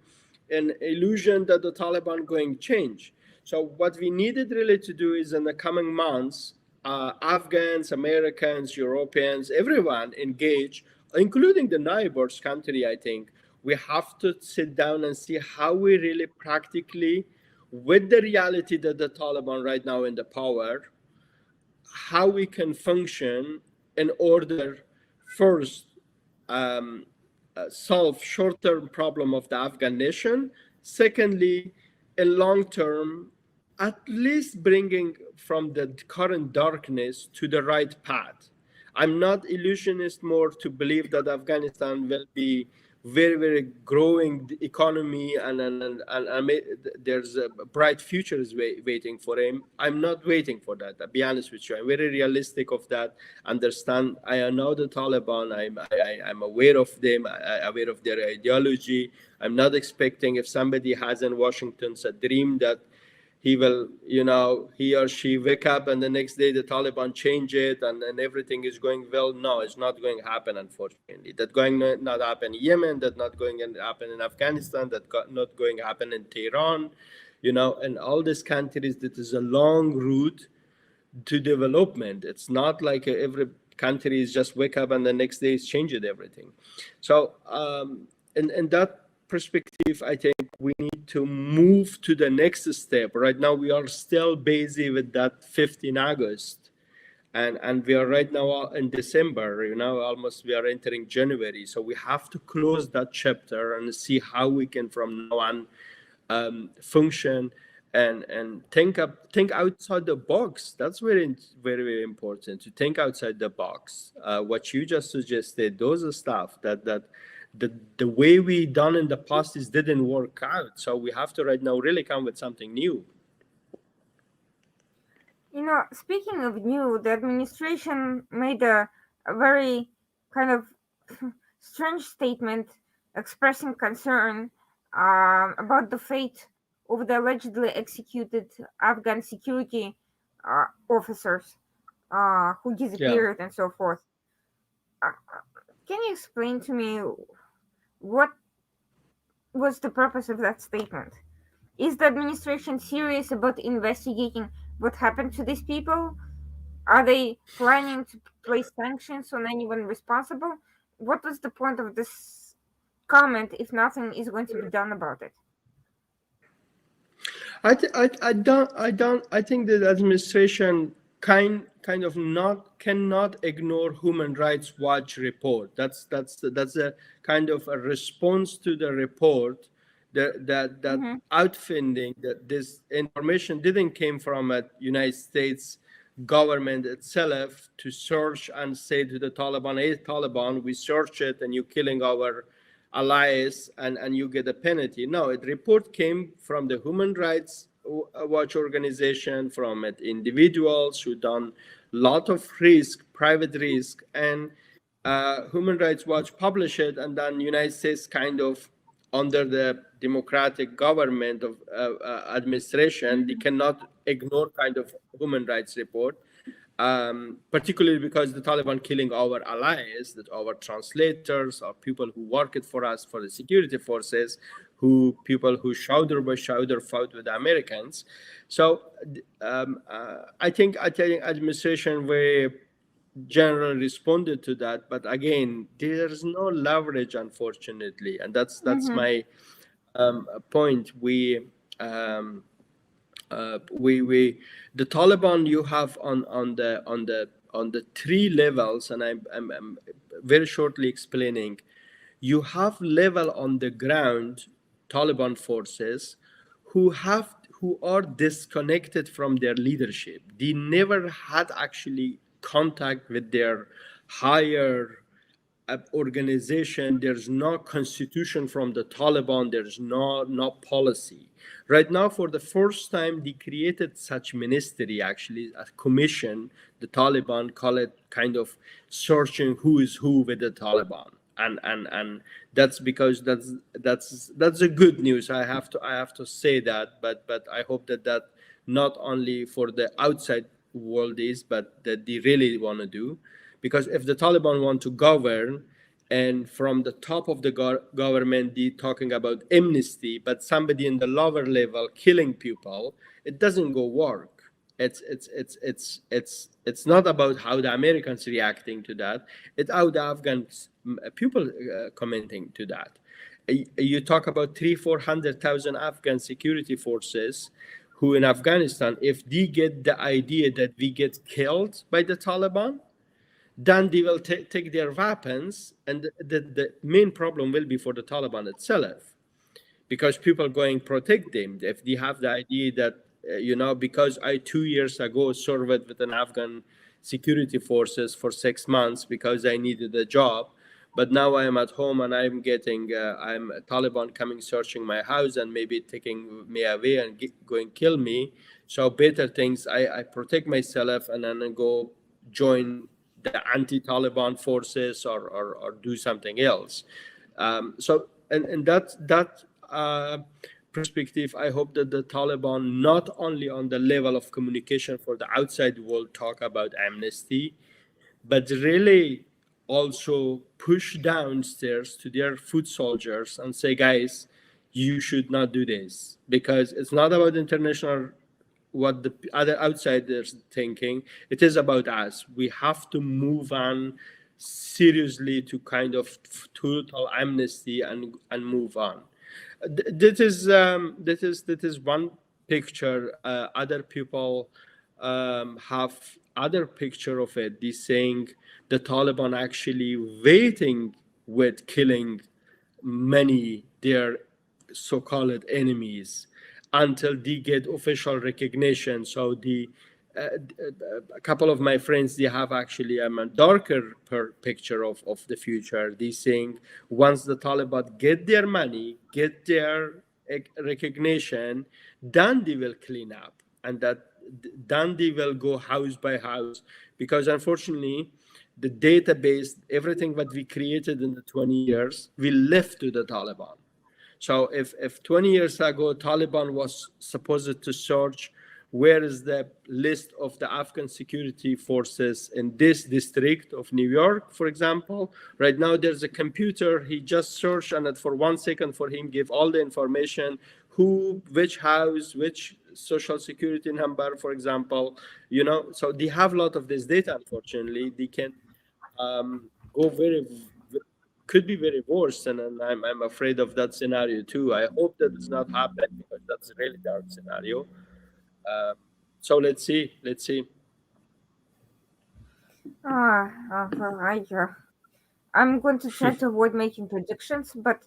an illusion that the Taliban going change? So what we needed really to do is in the coming months, Afghans, Americans, Europeans, everyone engage, including the neighbors country. I think we have to sit down and see how we really practically, with the reality that the Taliban right now in the power, how we can function in order first solve short-term problem of the Afghan nation. Secondly, in long term, at least bringing from the current darkness to the right path. I'm not illusionist more to believe that Afghanistan will be very, very growing economy and there's a bright future is waiting for him. I'm not waiting for that. I'll be honest with you. I'm very realistic of that. Understand? I know the Taliban. I'm aware of them. I'm aware of their ideology. I'm not expecting if somebody has in Washington a dream that he will, he or she wake up and the next day the Taliban change it and everything is going well. No, it's not going to happen, unfortunately. That's going to not happen in Yemen, that's not going to happen in Afghanistan, that's not going to happen in Tehran, and all these countries. That is a long route to development. It's not like every country is just wake up and the next day is changing everything. So in that perspective, I think we need to move to the next step. Right now, we are still busy with that 15 August. And we are right now in December, almost we are entering January. So we have to close that chapter and see how we can from now on function and think outside the box. That's very, very, very important to think outside the box. What you just suggested, those are stuff that the way we done in the past is didn't work out. So we have to right now really come with something new. Speaking of new, the administration made a very kind of strange statement expressing concern about the fate of the allegedly executed Afghan security officers who Yeah. disappeared and so forth. Uh, can you explain to me what was the purpose of that statement? Is the administration serious about investigating what happened to these people? Are they planning to place sanctions on anyone responsible? What was the point of this comment if nothing is going to be done about it? I think that administration kind of not cannot ignore Human Rights Watch report. That's a kind of a response to the report that Mm-hmm. outfinding that this information didn't came from a United States government itself to search and say to the Taliban, hey Taliban, we search it and you're killing our allies and you get a penalty. No, the report came from the Human Rights Watch organization, from it individuals who done lot of risk, private risk, and Human Rights Watch published it, and then United States kind of under the democratic government of administration, they Mm-hmm. cannot ignore kind of human rights report, particularly because the Taliban killing our allies, that our translators, or people who worked for us for the security forces, who people who shoulder by shoulder fought with the Americans. So I think administration very generally responded to that, but again, there's no leverage, unfortunately, and that's Mm-hmm. my point. We the Taliban you have on the three levels, and I'm very shortly explaining. You have level on the ground Taliban forces who are disconnected from their leadership. They never had actually contact with their higher organization. There's no constitution from the Taliban. There's no policy. Right now, for the first time, they created such ministry, actually a commission. The Taliban call it kind of searching who is who with the Taliban, and that's because that's a good news. I have to say that, but I hope that not only for the outside world is, but that they really want to do, because if the Taliban want to govern, and from the top of the government they talking about amnesty, but somebody in the lower level killing people, it doesn't go work. It's not about how the Americans reacting to that. It's how the Afghan people commenting to that. You talk about 400,000 Afghan security forces who in Afghanistan, if they get the idea that we get killed by the Taliban, then they will take their weapons, and the main problem will be for the Taliban itself, because people going protect them if they have the idea that because I 2 years ago served with an Afghan security forces for 6 months because I needed a job, but now I am at home and I'm Taliban coming searching my house and maybe taking me away and going kill me. So better things, I protect myself and then I go join the anti-Taliban forces, or do something else. So and that perspective, I hope that the Taliban not only on the level of communication for the outside world talk about amnesty, but really also push downstairs to their foot soldiers and say, guys, you should not do this, because it's not about international what the other outsiders thinking. It is about us. We have to move on seriously to kind of total amnesty and move on. That is one picture. Other people have other picture of it. They saying the Taliban actually waiting with killing many their so-called enemies until they get official recognition. So a couple of my friends, they have actually a darker picture of the future. They saying once the Taliban get their money, get their recognition, then they will clean up, and that then they will go house by house, because unfortunately the database, everything that we created in the 20 years, we left to the Taliban. So if 20 years ago Taliban was supposed to search where is the list of the Afghan security forces in this district of New York, for example, right now there's a computer, he just searched and for 1 second for him give all the information, who, which house, which social security number, for example, so they have a lot of this data. Unfortunately, they can go very could be very worse, and I'm afraid of that scenario too. I hope that does not happen because that's a really dark scenario. Um, so let's see. Well, I'm going to try to avoid making predictions, but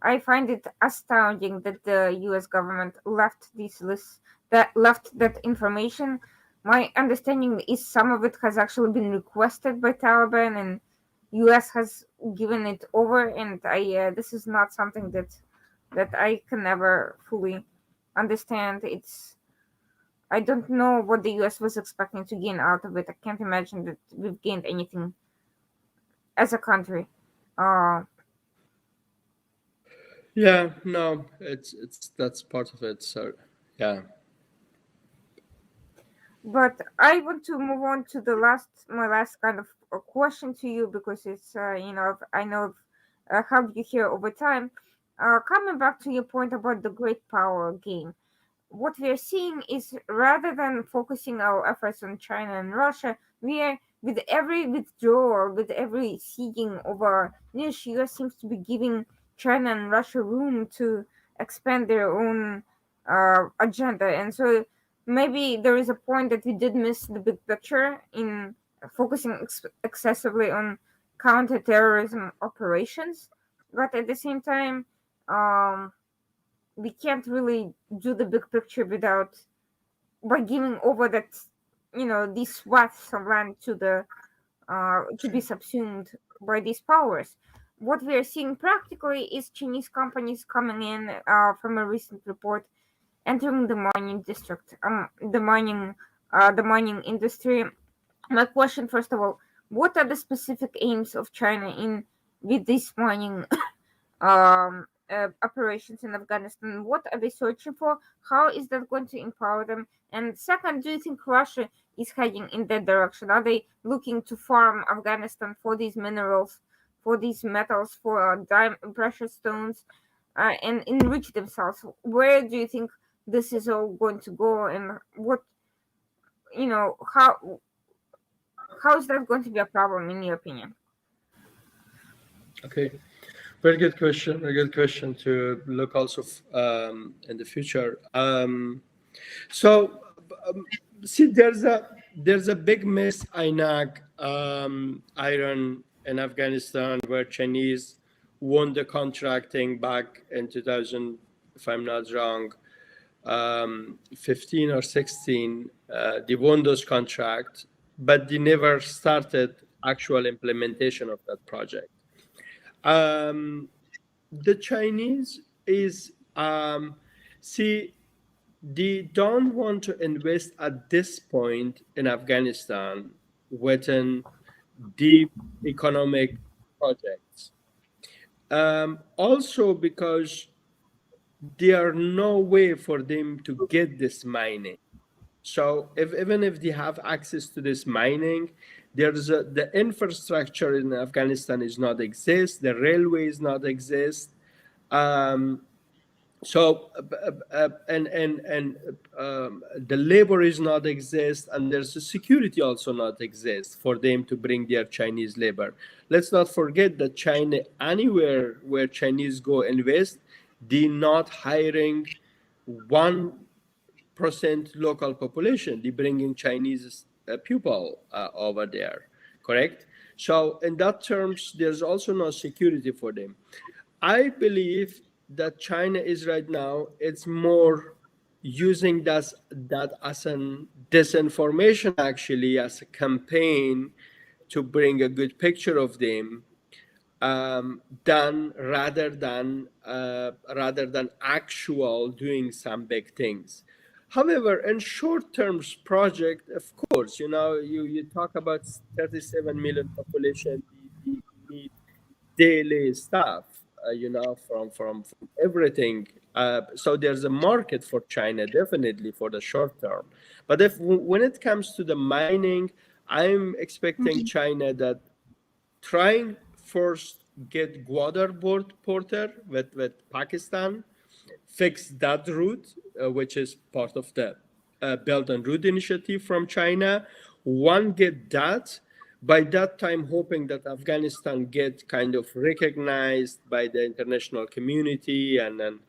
I find it astounding that the U.S. government left these lists, that left that information. My understanding is some of it has actually been requested by Taliban, and U.S. has given it over. And this is not something that I can never fully understand. I don't know what the U.S. was expecting to gain out of it. I can't imagine that we've gained anything as a country. Uh, Yeah, no, it's that's part of it. So yeah. But I want to move on to my last kind of question to you because it's, I know I've helped you here over time. Coming back to your point about the great power game, what we are seeing is rather than focusing our efforts on China and Russia, we are with every withdrawal, with every ceding of our niche, US seems to be giving China and Russia room to expand their own agenda. And so maybe there is a point that we did miss the big picture in focusing excessively on counterterrorism operations. But at the same time, um, we can't really do the big picture without by giving over that these swaths of land to be subsumed by these powers. What we are seeing practically is Chinese companies coming in from a recent report entering the mining district, the mining industry. My question, first of all, what are the specific aims of China in with this mining operations in Afghanistan? What are they searching for? How is that going to empower them? And second, do you think Russia is heading in that direction? Are they looking to farm Afghanistan for these minerals, for these metals, for precious stones, and enrich themselves? Where do you think this is all going to go? And what you know how is that going to be a problem in your opinion? Okay. Very good question. Very good question to look also in the future. So, see, there's a big miss INAC iron in Afghanistan where Chinese won the contracting back in 2000, if I'm not wrong, 15 or 16. They won those contracts, but they never started actual implementation of that project. Um, the Chinese is see they don't want to invest at this point in Afghanistan within deep economic projects. Also because there are no way for them to get this mining. So even if they have access to this mining, the infrastructure in Afghanistan is not exist, the railways not exist. Um, the labor is not exist, and there's a security also not exist for them to bring their Chinese labor. Let's not forget that China, anywhere where Chinese go invest, they not hiring 1% local population. They bringing Chinese people over there, correct? So in that terms, there's also no security for them. I believe that China is right now, it's more using that as an disinformation, actually, as a campaign to bring a good picture of them, than rather than actual doing some big things. However, in short-term project, of course, you talk about 37 million population, we need daily stuff, from everything. So there's a market for China, definitely for the short term. But when it comes to the mining, I'm expecting China that trying first get Gwadar porter with Pakistan, fix that route, which is part of the Belt and Road Initiative from China. One, get that, by that time hoping that Afghanistan get kind of recognized by the international community and then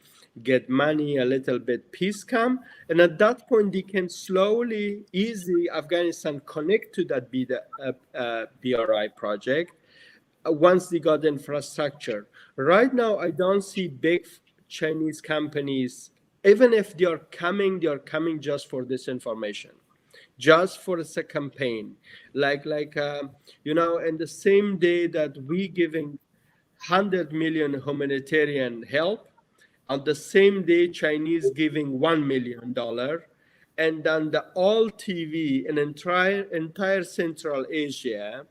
get money, a little bit peace come. And at that point, they can slowly, easy Afghanistan connect to that BRI project once they got infrastructure. Right now, I don't see big Chinese companies, even if they are coming just for this information, just for a campaign. In the same day that we giving 100 million humanitarian help, on the same day Chinese giving $1 million, and then the all TV in entire Central Asia,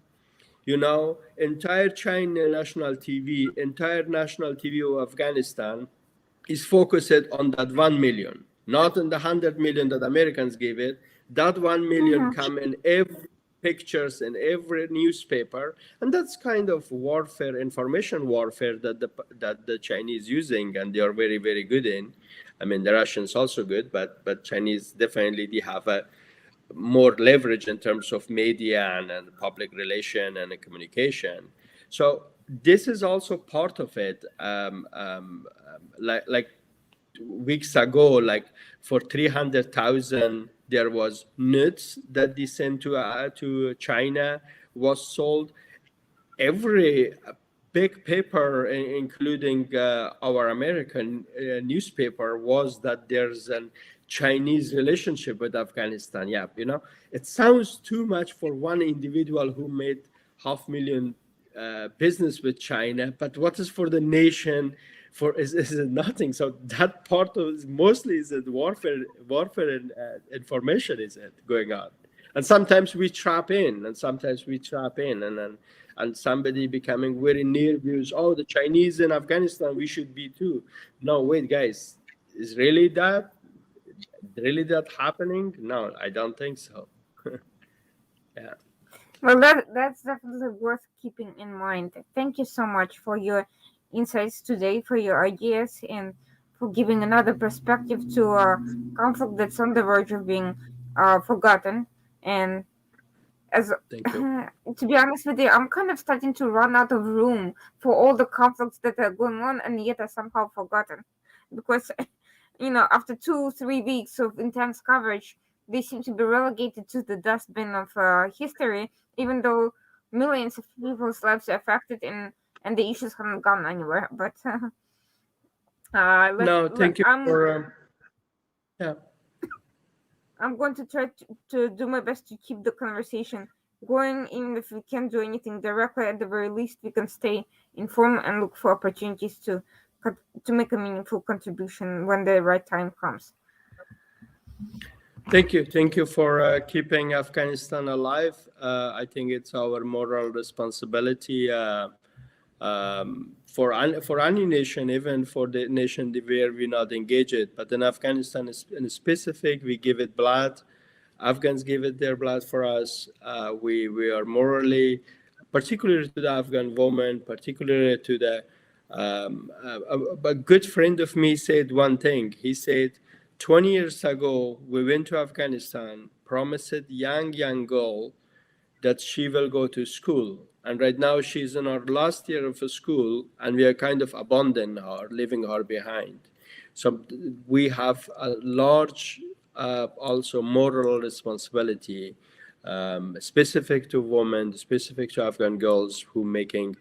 entire China national TV, entire national TV of Afghanistan is focused on that 1 million, not on the 100 million that Americans gave it. That 1 million come in every pictures in every newspaper, and that's kind of warfare, information warfare that the Chinese using, and they are very, very good in. I mean, the Russians also good, but Chinese definitely they have a more leverage in terms of media and public relation and communication. So this is also part of it. Like weeks ago, like for 300,000, there was nuts that they sent to China was sold. Every big paper, including our American newspaper, was that there's a Chinese relationship with Afghanistan. Yeah, it sounds too much for one individual who made 500,000 business with China, but what is for the nation? Is it nothing? So that part of mostly is it warfare and information is it going on, and sometimes we trap in, and somebody becoming very near views. Oh, the Chinese in Afghanistan, we should be too. No, wait, guys, is really that happening? No, I don't think so. Yeah. Well, that's definitely worth keeping in mind. Thank you so much for your insights today, for your ideas, and for giving another perspective to a conflict that's on the verge of being forgotten. And as Thank you. to be honest with you, I'm kind of starting to run out of room for all the conflicts that are going on, and yet are somehow forgotten, because after 2-3 weeks of intense coverage, they seem to be relegated to the dustbin of history, even though millions of people's lives are affected, and the issues haven't gone anywhere. But No, thank you for yeah. I'm going to try to do my best to keep the conversation going. Even if we can't do anything directly, at the very least, we can stay informed and look for opportunities to make a meaningful contribution when the right time comes. Thank you for keeping Afghanistan alive. I think it's our moral responsibility for any nation, even for the nation where we not engage it. But in Afghanistan, in specific, we give it blood. Afghans give it their blood for us. We are morally, particularly to the Afghan woman, particularly to the a good friend of me said one thing. He said, 20 years ago, we went to Afghanistan, promised young girl that she will go to school. And right now she's in her last year of school, and we are kind of abandoning her, leaving her behind. So we have a large also moral responsibility, specific to women, specific to Afghan girls who making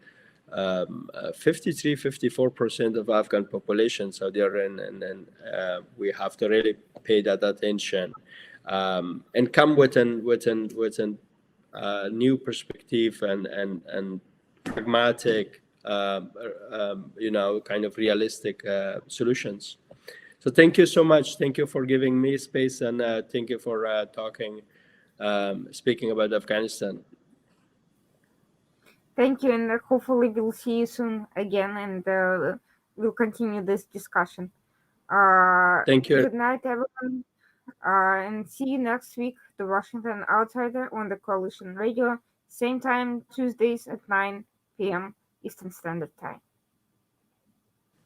53-54% of Afghan population. So they're and we have to really pay that attention and come with an new perspective and pragmatic, kind of realistic solutions. So thank you so much. Thank you for giving me space, and thank you for speaking about Afghanistan. Thank you, and hopefully we'll see you soon again, and we'll continue this discussion. Thank you. Good night, everyone, and see you next week. The Washington Outsider on the Coalition Radio, same time, Tuesdays at 9 p.m. Eastern Standard Time.